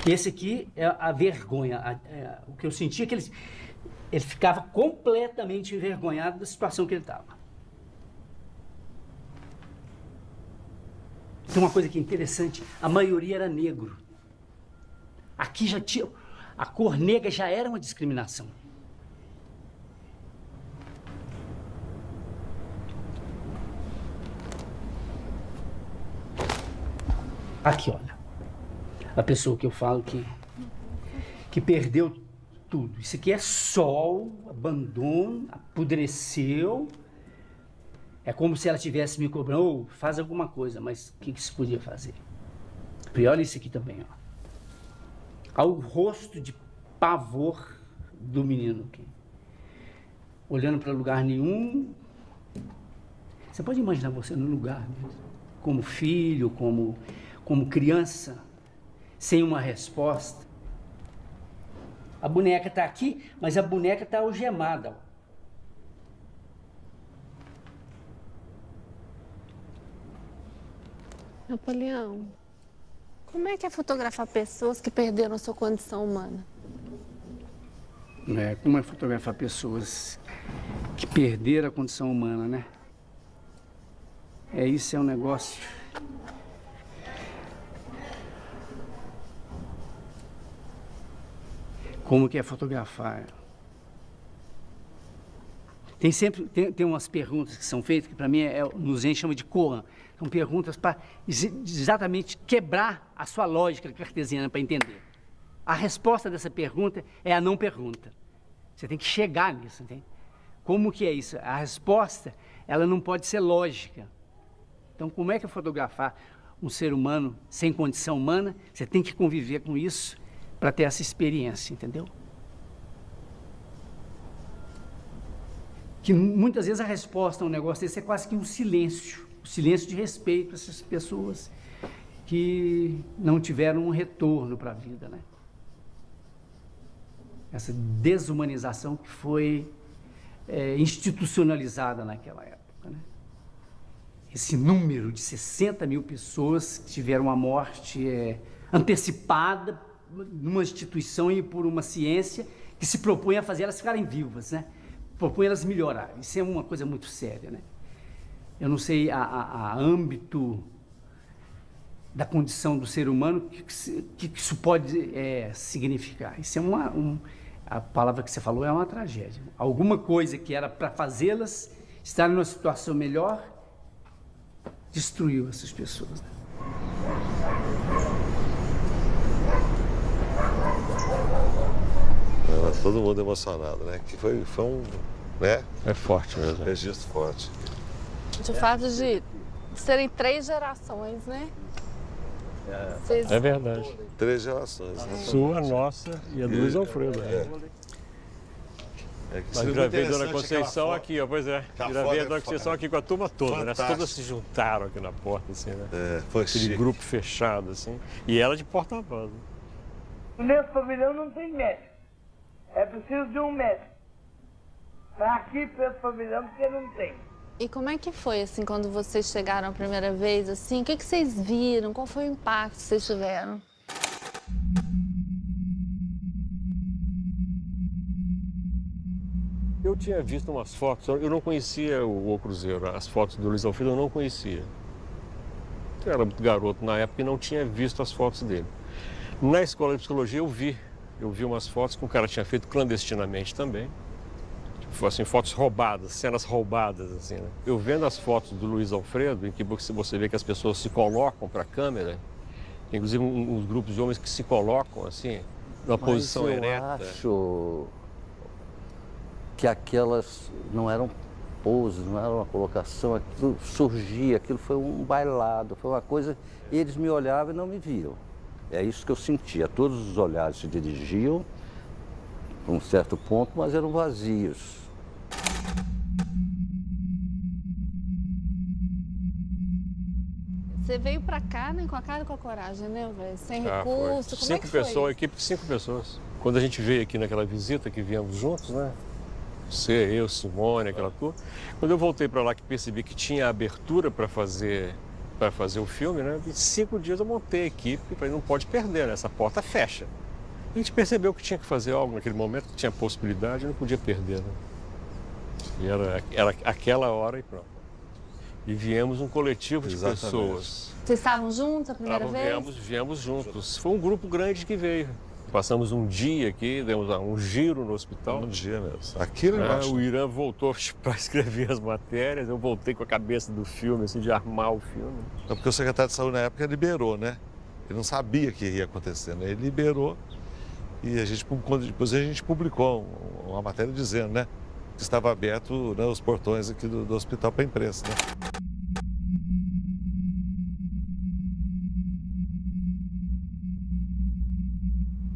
Esse aqui é a vergonha. O que eu senti é que ele ficava completamente envergonhado da situação que ele estava. Tem uma coisa que é interessante, a maioria era negro. Aqui já tinha... A cor negra já era uma discriminação. Aqui, olha. A pessoa que eu falo que perdeu tudo. Isso aqui é sol, abandono, apodreceu. É como se ela tivesse me cobrando, ou faz alguma coisa, mas o que se podia fazer? E olha isso aqui também, ó. Ao rosto de pavor do menino aqui. Olhando para lugar nenhum. Você pode imaginar você no lugar mesmo, como filho, como criança, sem uma resposta. A boneca está aqui, mas a boneca está algemada. Napoleão, como é que é fotografar pessoas que perderam sua condição humana? Como é fotografar pessoas que perderam a condição humana, né? Isso é um negócio... Como que é fotografar? Tem umas perguntas que são feitas, que para mim nos chama de koan. São perguntas para exatamente quebrar a sua lógica cartesiana para entender. A resposta dessa pergunta é a não pergunta. Você tem que chegar nisso, entende? Como que é isso? A resposta, ela não pode ser lógica. Então, como é que é fotografar um ser humano sem condição humana? Você tem que conviver com isso para ter essa experiência, entendeu? Que muitas vezes a resposta a um negócio desse é quase que um silêncio de respeito para essas pessoas que não tiveram um retorno para a vida, né? Essa desumanização que foi institucionalizada naquela época, né? Esse número de 60 mil pessoas que tiveram uma morte antecipada numa instituição e por uma ciência que se propõe a fazer elas ficarem vivas, né? Propõe elas melhorarem. Isso é uma coisa muito séria, né? Eu não sei a âmbito da condição do ser humano que isso pode significar. Isso é a palavra que você falou é uma tragédia. Alguma coisa que era para fazê-las estarem numa situação melhor destruiu essas pessoas, né? Todo mundo emocionado, né? Que foi um, né? É forte mesmo. Registro forte. De fato de serem 3 gerações, né? É verdade. 3 gerações. Né? Sua, nossa e a do Luiz Alfredo. Mas gravei a Dona Conceição aqui, ó, pois é. Gravei a Dona Conceição aqui com a turma toda, né? Todas se juntaram aqui na porta, assim, né? Foi aquele chique. grupo fechado, assim. E ela de porta-voz. No meu pavilhão não tem médico. É preciso de um médico. Para aqui, para esse pavilhão, porque não tem. E como é que foi, assim, quando vocês chegaram a primeira vez, assim? O que vocês viram? Qual foi o impacto que vocês tiveram? Eu tinha visto umas fotos, eu não conhecia o Cruzeiro, as fotos do Luiz Alfredo eu não conhecia. Eu era muito garoto na época e não tinha visto as fotos dele. Na escola de psicologia eu vi umas fotos que o cara tinha feito clandestinamente também. Tipo, assim, fotos roubadas, cenas roubadas, assim, né? Eu vendo as fotos do Luiz Alfredo, em que você vê que as pessoas se colocam para a câmera, inclusive uns grupos de homens que se colocam, assim, numa posição ereta. Eu acho que aquelas não eram poses, não era uma colocação, aquilo surgia, aquilo foi um bailado, foi uma coisa, e eles me olhavam e não me viam. É isso que eu sentia, todos os olhares se dirigiam a um certo ponto, mas eram vazios. Você veio pra cá, né, com a cara e com a coragem, né, velho? Sem recurso, como é que foi? 5 pessoas, equipe de 5 pessoas. Quando a gente veio aqui naquela visita que viemos juntos, né? Você, eu, Simone, aquela turma. Quando eu voltei para lá que percebi que tinha abertura para fazer o filme, né? Em 5 dias eu montei a equipe e falei, não pode perder, né? Essa porta fecha. A gente percebeu que tinha que fazer algo naquele momento, que tinha possibilidade, não podia perder, né? E era aquela hora e pronto. E viemos um coletivo de pessoas. Vocês estavam juntos a primeira vez? Viemos juntos. Foi um grupo grande que veio. Passamos um dia aqui, demos um giro no hospital. Um dia mesmo. Aqui no embaixo. O Irã voltou para escrever as matérias, eu voltei com a cabeça do filme, assim, de armar o filme. É porque o secretário de saúde na época liberou, né? Ele não sabia o que ia acontecer, né? Ele liberou e depois a gente publicou uma matéria dizendo, né? Que estava aberto, né, os portões aqui do hospital para a imprensa, né?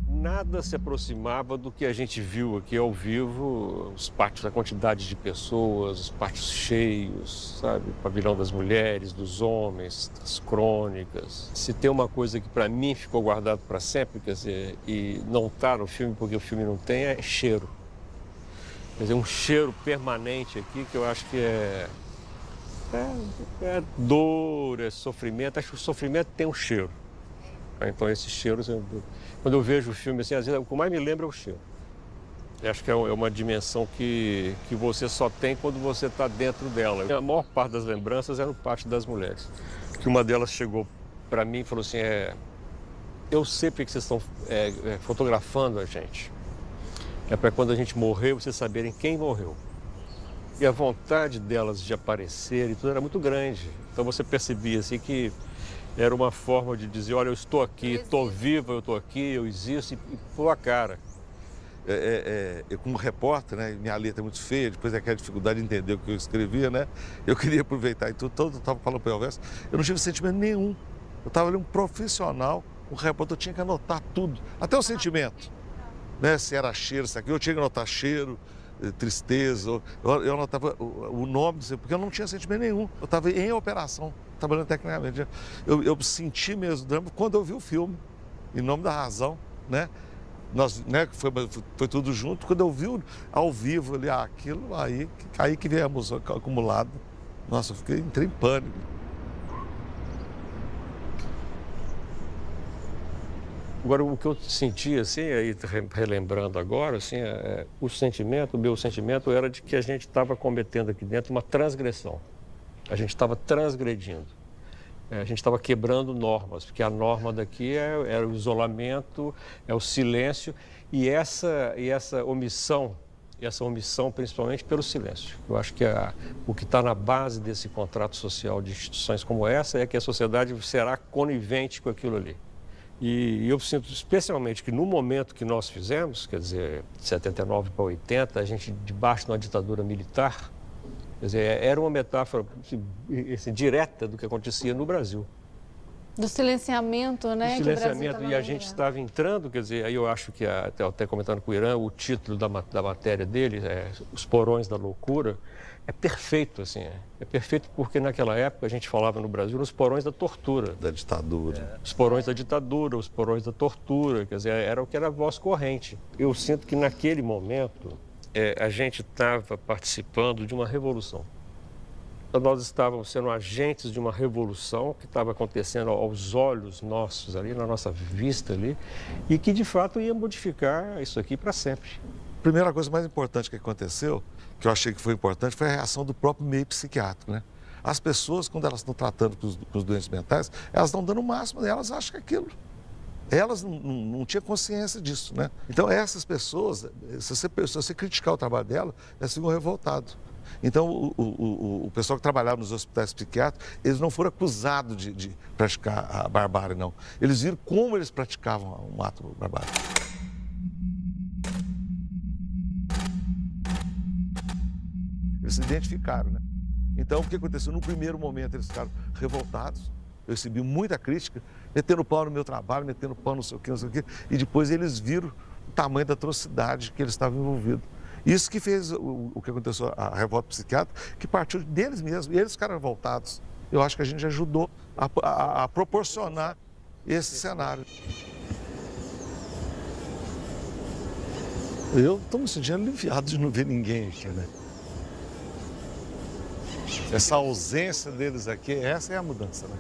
Nada se aproximava do que a gente viu aqui ao vivo, os pátios, a quantidade de pessoas, os pátios cheios, sabe? O pavilhão das mulheres, dos homens, das crônicas. Se tem uma coisa que para mim ficou guardado para sempre, quer dizer, e não está no filme porque o filme não tem, é cheiro. Quer dizer, um cheiro permanente aqui que eu acho que é dor, é sofrimento. Acho que o sofrimento tem um cheiro. Então esses cheiros, quando eu vejo o filme, assim, às vezes o que mais me lembra é o cheiro. Eu acho que é uma dimensão que você só tem quando você está dentro dela. A maior parte das lembranças é no pátio das mulheres. Que uma delas chegou para mim e falou assim, eu sei porque vocês estão fotografando a gente. É para quando a gente morrer, vocês saberem quem morreu. E a vontade delas de aparecer e tudo era muito grande. Então você percebia assim que era uma forma de dizer, olha, eu estou aqui, estou viva, eu estou aqui, eu existo, e pôr a cara. Eu como repórter, né, minha letra é muito feia, depois daquela dificuldade de entender o que eu escrevia, né, eu queria aproveitar e tudo, eu estava falando para o Elvésio, eu não tive sentimento nenhum. Eu estava ali um profissional, um repórter, eu tinha que anotar tudo, até o sentimento. Né, se era cheiro, se aquilo, eu tinha que anotar cheiro, tristeza, eu anotava o nome, porque eu não tinha sentimento nenhum. Eu estava em operação, trabalhando tecnicamente. Eu senti mesmo drama quando eu vi o filme, Em Nome da Razão, né? Nós, né, foi tudo junto. Quando eu vi ao vivo ali, aquilo, aí que viemos acumulado. Nossa, entrei em pânico. Agora, o que eu senti, assim, aí relembrando agora, assim, o meu sentimento era de que a gente estava cometendo aqui dentro uma transgressão. A gente estava transgredindo. A gente estava quebrando normas, porque a norma daqui era o isolamento, é o silêncio e essa omissão principalmente pelo silêncio. Eu acho que o que está na base desse contrato social de instituições como essa é que a sociedade será conivente com aquilo ali. E eu sinto especialmente que no momento que nós fizemos, quer dizer, de 79 para 80, a gente debaixo de uma ditadura militar, quer dizer, era uma metáfora assim, direta do que acontecia no Brasil. Do silenciamento, né? Do silenciamento, e a gente estava entrando, quer dizer, aí eu acho que, até comentando com o Irã, o título da matéria dele, Os Porões da Loucura, é perfeito, assim. É perfeito porque naquela época a gente falava no Brasil nos porões da tortura. Da ditadura. Os porões da ditadura, os porões da tortura, quer dizer, era o que era a voz corrente. Eu sinto que naquele momento a gente estava participando de uma revolução. Nós estávamos sendo agentes de uma revolução que estava acontecendo aos olhos nossos ali, na nossa vista ali, e que de fato ia modificar isso aqui para sempre. A primeira coisa mais importante que aconteceu, que eu achei que foi importante, foi a reação do próprio meio psiquiátrico, né? As pessoas, quando elas estão tratando com os doentes mentais, elas estão dando o máximo, elas acham que é aquilo. Elas não tinham consciência disso, né? Então, essas pessoas, se você criticar o trabalho delas, elas ficam revoltadas. Então, o pessoal que trabalhava nos hospitais psiquiátricos, eles não foram acusados de praticar a barbárie, não. Eles viram como eles praticavam um ato barbário. Eles se identificaram, né? Então, o que aconteceu? No primeiro momento, eles ficaram revoltados. Eu recebi muita crítica, metendo pau no meu trabalho, metendo pau não sei o quê. E depois eles viram o tamanho da atrocidade que eles estavam envolvidos. Isso que fez o que aconteceu, a revolta psiquiátrica, que partiu deles mesmos, e eles ficaram revoltados. Eu acho que a gente ajudou a proporcionar esse cenário. Eu estou me sentindo aliviado de não ver ninguém aqui, né? Essa ausência deles aqui, essa é a mudança, né?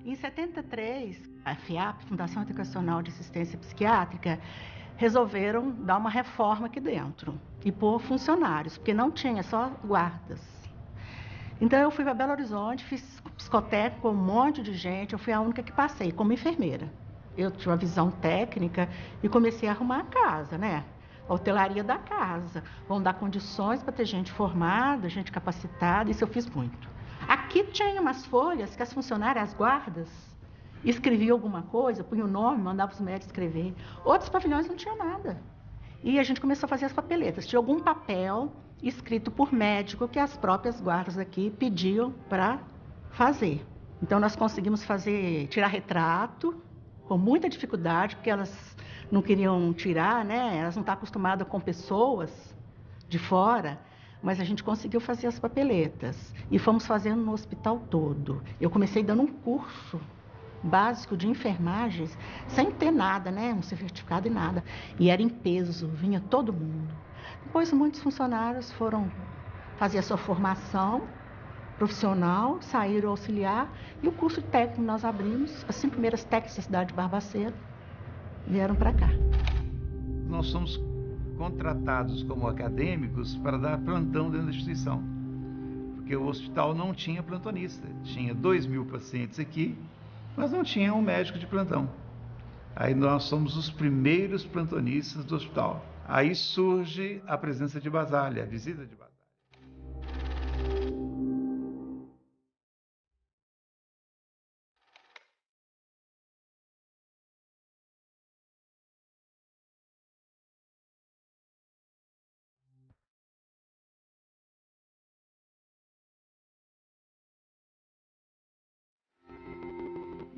Em 73, a FIAP, Fundação Educacional de Assistência Psiquiátrica, resolveram dar uma reforma aqui dentro e pôr funcionários, porque não tinha, só guardas. Então eu fui para Belo Horizonte, fiz psicotécnico com um monte de gente, eu fui a única que passei como enfermeira. Eu tinha uma visão técnica e comecei a arrumar a casa, né? A hotelaria da casa. Vão dar condições para ter gente formada, gente capacitada, isso eu fiz muito. Aqui tinha umas folhas que as funcionárias, as guardas, escreviam alguma coisa, punham o nome, mandavam os médicos escrever. Outros pavilhões não tinham nada. E a gente começou a fazer as papeletas. Tinha algum papel escrito por médico que as próprias guardas aqui pediam para fazer. Então nós conseguimos tirar retrato com muita dificuldade, porque elas não queriam tirar, né? Elas não estão acostumadas com pessoas de fora. Mas a gente conseguiu fazer as papeletas e fomos fazendo no hospital todo. Eu comecei dando um curso básico de enfermagens, sem ter nada, né? Um certificado e nada. E era em peso, vinha todo mundo. Depois muitos funcionários foram fazer a sua formação profissional, saíram auxiliar, e o curso técnico nós abrimos, as 5 primeiras técnicas da cidade de Barbacena vieram para cá. Nós somos contratados como acadêmicos para dar plantão dentro da instituição, porque o hospital não tinha plantonista. Tinha 2.000 pacientes aqui, mas não tinha um médico de plantão. Aí nós somos os primeiros plantonistas do hospital. Aí surge a presença de Basale, a visita de Basale.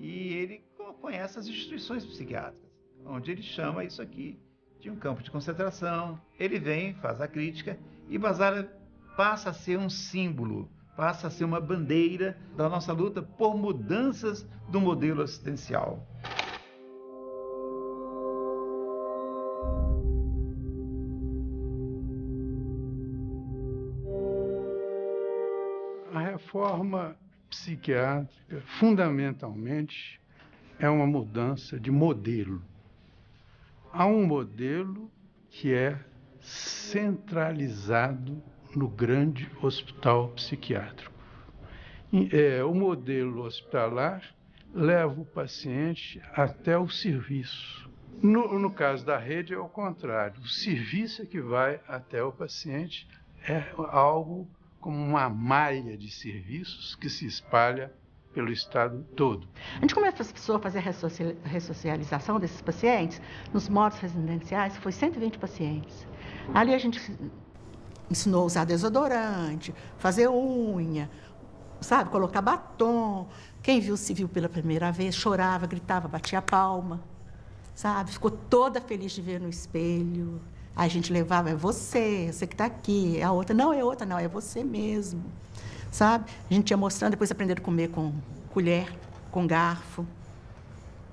E ele conhece as instituições psiquiátricas, onde ele chama isso aqui de um campo de concentração. Ele vem, faz a crítica, e Basale passa a ser um símbolo, passa a ser uma bandeira da nossa luta por mudanças do modelo assistencial. A reforma psiquiátrica, fundamentalmente, é uma mudança de modelo. Há um modelo que é centralizado no grande hospital psiquiátrico. O modelo hospitalar leva o paciente até o serviço. No caso da rede é o contrário. O serviço é que vai até o paciente, é algo como uma malha de serviços que se espalha pelo estado todo. A gente começou a fazer a ressocialização desses pacientes nos módulos residenciais, foi 120 pacientes. Ali a gente ensinou a usar desodorante, fazer unha, sabe, colocar batom. Quem viu se viu pela primeira vez, chorava, gritava, batia a palma, sabe? Ficou toda feliz de ver no espelho. Aí a gente levava, é você que está aqui. A outra, não é outra, não, é você mesmo, sabe? A gente ia mostrando, depois aprenderam a comer com colher, com garfo.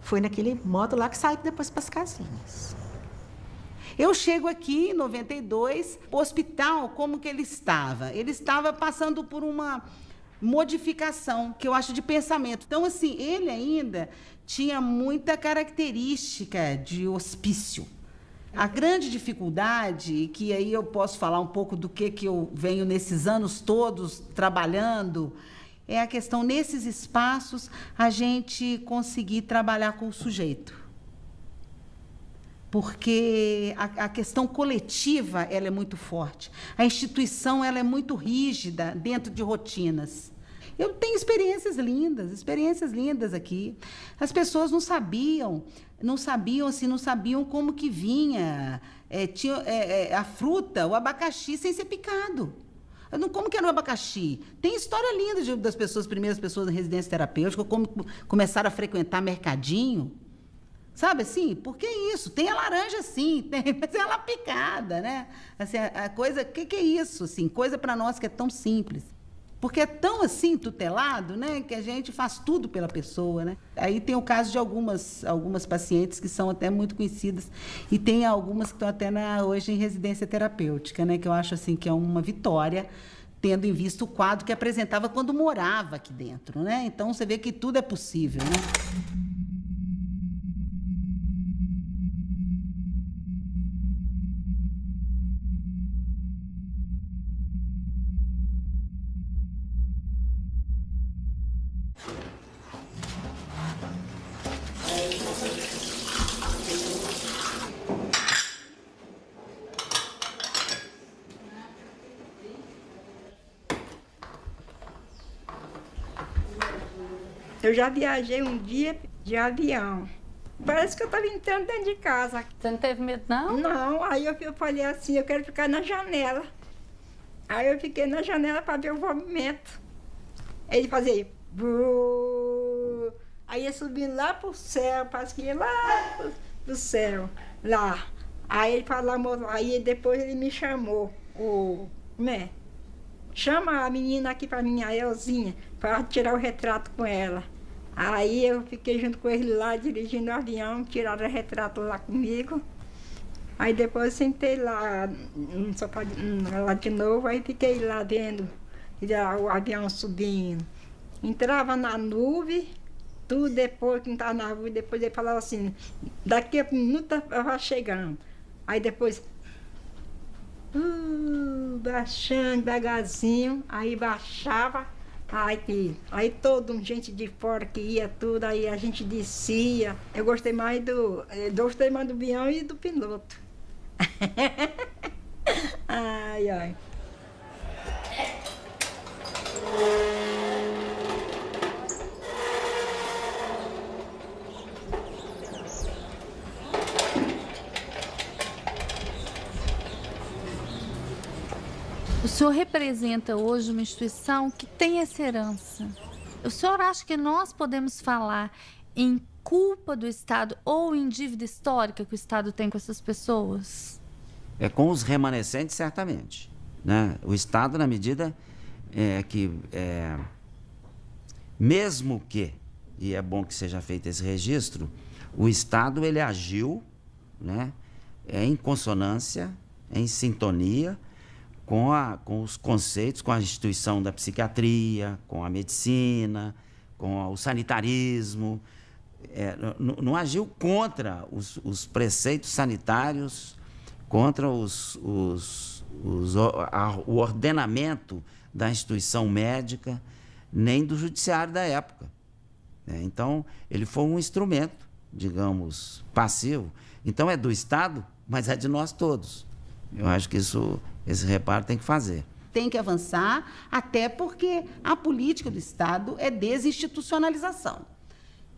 Foi naquele modo lá que saí depois para as casinhas. Eu chego aqui em 92, o hospital, como que ele estava? Ele estava passando por uma modificação, que eu acho de pensamento. Então, assim, ele ainda tinha muita característica de hospício. A grande dificuldade, que aí eu posso falar um pouco do que eu venho nesses anos todos trabalhando, é a questão, nesses espaços, a gente conseguir trabalhar com o sujeito. Porque a questão coletiva ela é muito forte. A instituição ela é muito rígida dentro de rotinas. Eu tenho experiências lindas aqui. As pessoas não sabiam como que vinha a fruta, o abacaxi sem ser picado. Como que era o abacaxi? Tem história linda das pessoas, primeiras pessoas na residência terapêutica, como começaram a frequentar mercadinho. Sabe assim? Porque é isso, tem a laranja sim, mas é ela picada, né? Assim, a coisa, o que é isso? Assim, coisa para nós que é tão simples. Porque é tão assim tutelado, né, que a gente faz tudo pela pessoa, né? Aí tem o caso de algumas pacientes que são até muito conhecidas e tem algumas que estão até hoje em residência terapêutica, né, que eu acho assim que é uma vitória, tendo em vista o quadro que apresentava quando morava aqui dentro, né? Então você vê que tudo é possível, né? Eu já viajei um dia de avião. Parece que eu estava entrando dentro de casa. Você não teve medo, não? Não, aí eu falei assim, eu quero ficar na janela. Aí eu fiquei na janela para ver o movimento. Ele fazia... Buu. Aí ia subindo lá pro céu, parece que ia lá pro céu, lá. Aí ele falou, aí depois ele me chamou, né? Chama a menina aqui para mim, a Elzinha, para tirar o retrato com ela. Aí eu fiquei junto com ele lá, dirigindo o avião, tiraram o retrato lá comigo. Aí depois eu sentei lá, lá de novo, aí fiquei lá vendo o avião subindo. Entrava na nuvem, tudo depois que estava na nuvem, depois ele falava assim, daqui a um minuto estava chegando. Aí depois, baixando devagarzinho, aí baixava. Aí todo gente de fora que ia tudo, aí a gente descia. Eu gostei mais do avião e do piloto. Ai, ai. O senhor representa hoje uma instituição que tem essa herança. O senhor acha que nós podemos falar em culpa do Estado ou em dívida histórica que o Estado tem com essas pessoas? Com os remanescentes, certamente, né? O Estado, na medida mesmo que, e é bom que seja feito esse registro, o Estado ele agiu, né, em consonância, em sintonia com os conceitos, com a instituição da psiquiatria, com a medicina, com o sanitarismo. Não agiu contra os preceitos sanitários, contra o ordenamento da instituição médica, nem do judiciário da época. Então, ele foi um instrumento, digamos, passivo. Então, é do Estado, mas é de nós todos. Eu acho que esse reparo tem que fazer. tem que avançar, até porque a política do Estado é desinstitucionalização,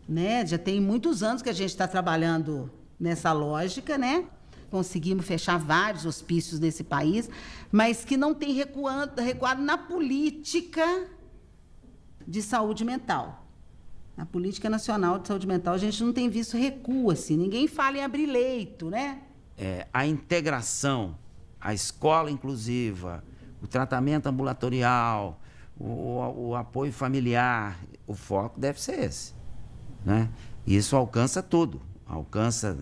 né? Já tem muitos anos que a gente está trabalhando nessa lógica, né? Conseguimos fechar vários hospícios nesse país, mas que não tem recuado na política de saúde mental. Na política nacional de saúde mental, a gente não tem visto recuo, assim. Ninguém fala em abrir leito, né? A integração, a escola inclusiva, o tratamento ambulatorial, o apoio familiar, o foco deve ser esse, né? E isso alcança tudo. Alcança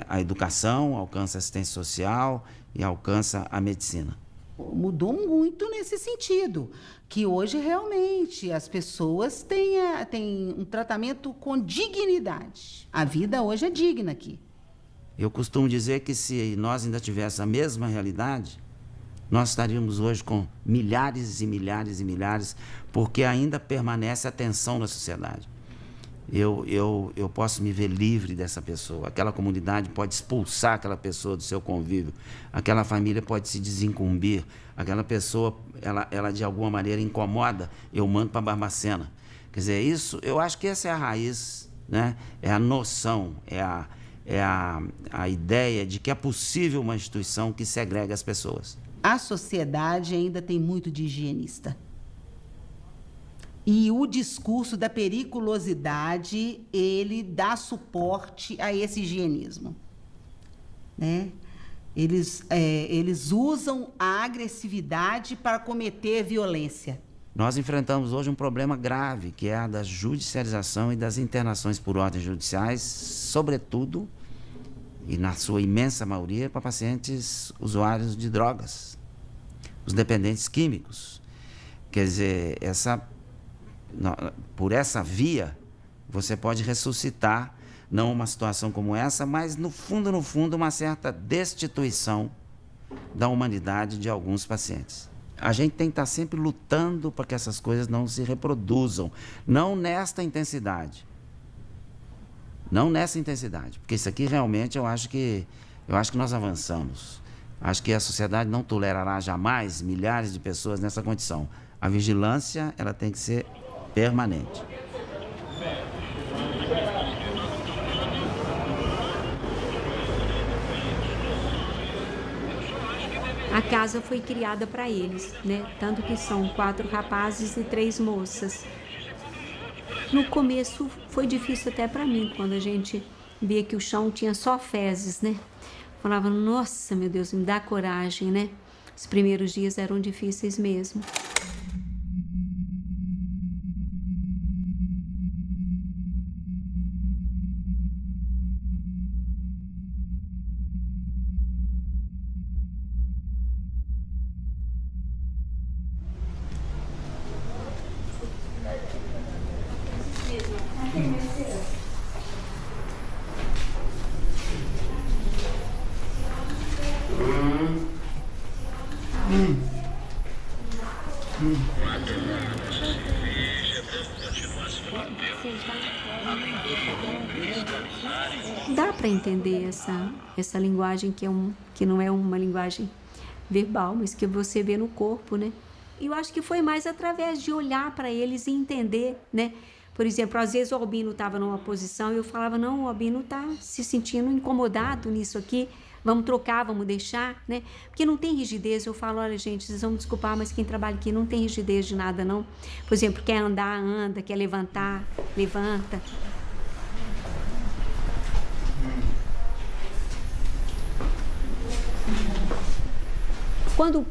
a educação, alcança a assistência social e alcança a medicina. Mudou muito nesse sentido, que hoje realmente as pessoas têm um tratamento com dignidade. A vida hoje é digna aqui. Eu costumo dizer que se nós ainda tivéssemos a mesma realidade, nós estaríamos hoje com milhares e milhares e milhares, porque ainda permanece a tensão na sociedade. Eu posso me ver livre dessa pessoa. Aquela comunidade pode expulsar aquela pessoa do seu convívio. Aquela família pode se desincumbir. Aquela pessoa, ela de alguma maneira incomoda, eu mando para Barbacena. Quer dizer, isso, eu acho que essa é a raiz, né? É a noção, é a ideia de que é possível uma instituição que segrega as pessoas. A sociedade ainda tem muito de higienista. E o discurso da periculosidade, ele dá suporte a esse higienismo, né? Eles usam a agressividade para cometer violência. Nós enfrentamos hoje um problema grave, que é a da judicialização e das internações por ordens judiciais, sobretudo, e na sua imensa maioria, para pacientes usuários de drogas, os dependentes químicos. Quer dizer, por essa via, você pode ressuscitar, não uma situação como essa, mas no fundo, uma certa destituição da humanidade de alguns pacientes. A gente tem que estar sempre lutando para que essas coisas não se reproduzam, não nesta intensidade. Não nessa intensidade, porque isso aqui realmente eu acho que nós avançamos. Acho que a sociedade não tolerará jamais milhares de pessoas nessa condição. A vigilância, ela tem que ser permanente. A casa foi criada para eles, né? Tanto que são 4 rapazes e 3 moças. No começo foi difícil até para mim, quando a gente via que o chão tinha só fezes, né? Falava, nossa, meu Deus, me dá coragem, né? Os primeiros dias eram difíceis mesmo. Dá para entender essa linguagem que não é uma linguagem verbal, mas que você vê no corpo, né? E eu acho que foi mais através de olhar para eles e entender, né? Por exemplo, às vezes o Albino estava numa posição e eu falava, não, o Albino está se sentindo incomodado nisso aqui, vamos trocar, vamos deixar, né? Porque não tem rigidez. Eu falo, olha, gente, vocês vão me desculpar, mas quem trabalha aqui não tem rigidez de nada, não. Por exemplo, quer andar, anda, quer levantar, levanta. Quando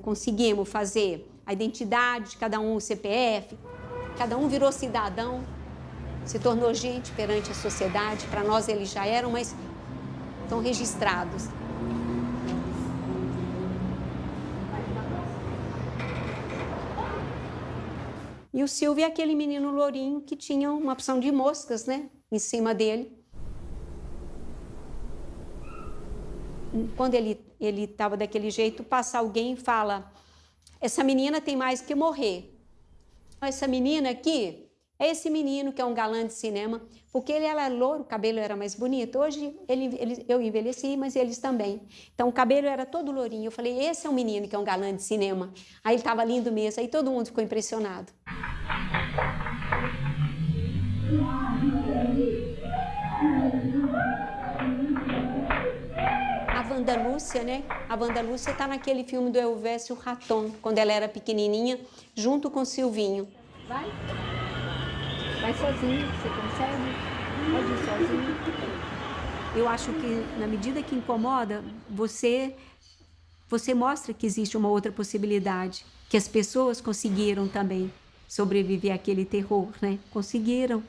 conseguimos fazer a identidade de cada um, o CPF, cada um virou cidadão, se tornou gente perante a sociedade. Para nós eles já eram, mas estão registrados. E o Silvio é aquele menino lourinho que tinha uma opção de moscas, né, em cima dele. Quando ele estava daquele jeito, passa alguém e fala, essa menina tem mais que morrer. Essa menina aqui é esse menino que é um galã de cinema, porque ele era louro, o cabelo era mais bonito. Hoje eu envelheci, mas eles também. Então o cabelo era todo lourinho. Eu falei, esse é um menino que é um galã de cinema. Aí ele estava lindo mesmo, aí todo mundo ficou impressionado. A Wanda Lúcia, né? A Wanda Lúcia está naquele filme do Elvésio Raton, quando ela era pequenininha, junto com o Silvinho. Vai. Vai sozinho, você consegue? Pode ir sozinho. Eu acho que, na medida que incomoda, você mostra que existe uma outra possibilidade, que as pessoas conseguiram também sobreviver àquele terror, né? Conseguiram.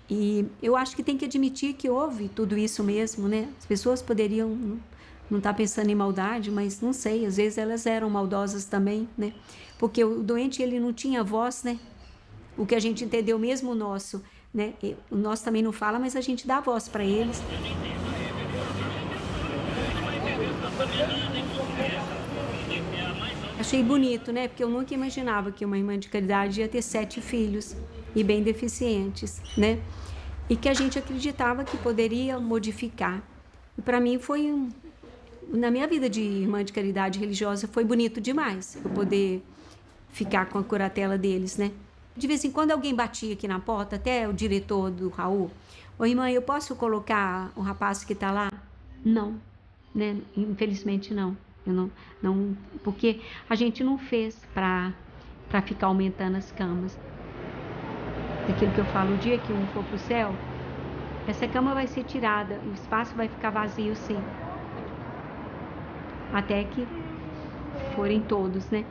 E eu acho que tem que admitir que houve tudo isso mesmo, né? As pessoas poderiam não estar pensando em maldade, mas não sei, às vezes elas eram maldosas também, né? Porque o doente, ele não tinha voz, né? O que a gente entendeu mesmo o nosso, né? O nosso também não fala, mas a gente dá voz para eles. Achei bonito, né? Porque eu nunca imaginava que uma irmã de caridade ia ter 7 filhos e bem deficientes, né? E que a gente acreditava que poderia modificar. E para mim foi na minha vida de irmã de caridade religiosa foi bonito demais eu poder ficar com a curatela deles, né? De vez em quando alguém batia aqui na porta, até o diretor do Raul. Ô, irmã, eu posso colocar o rapaz que está lá? Não, né? Infelizmente não. Eu não, porque a gente não fez para ficar aumentando as camas. Daquilo que eu falo, o dia que um for para o céu, essa cama vai ser tirada, o espaço vai ficar vazio, sim. Até que forem todos, né?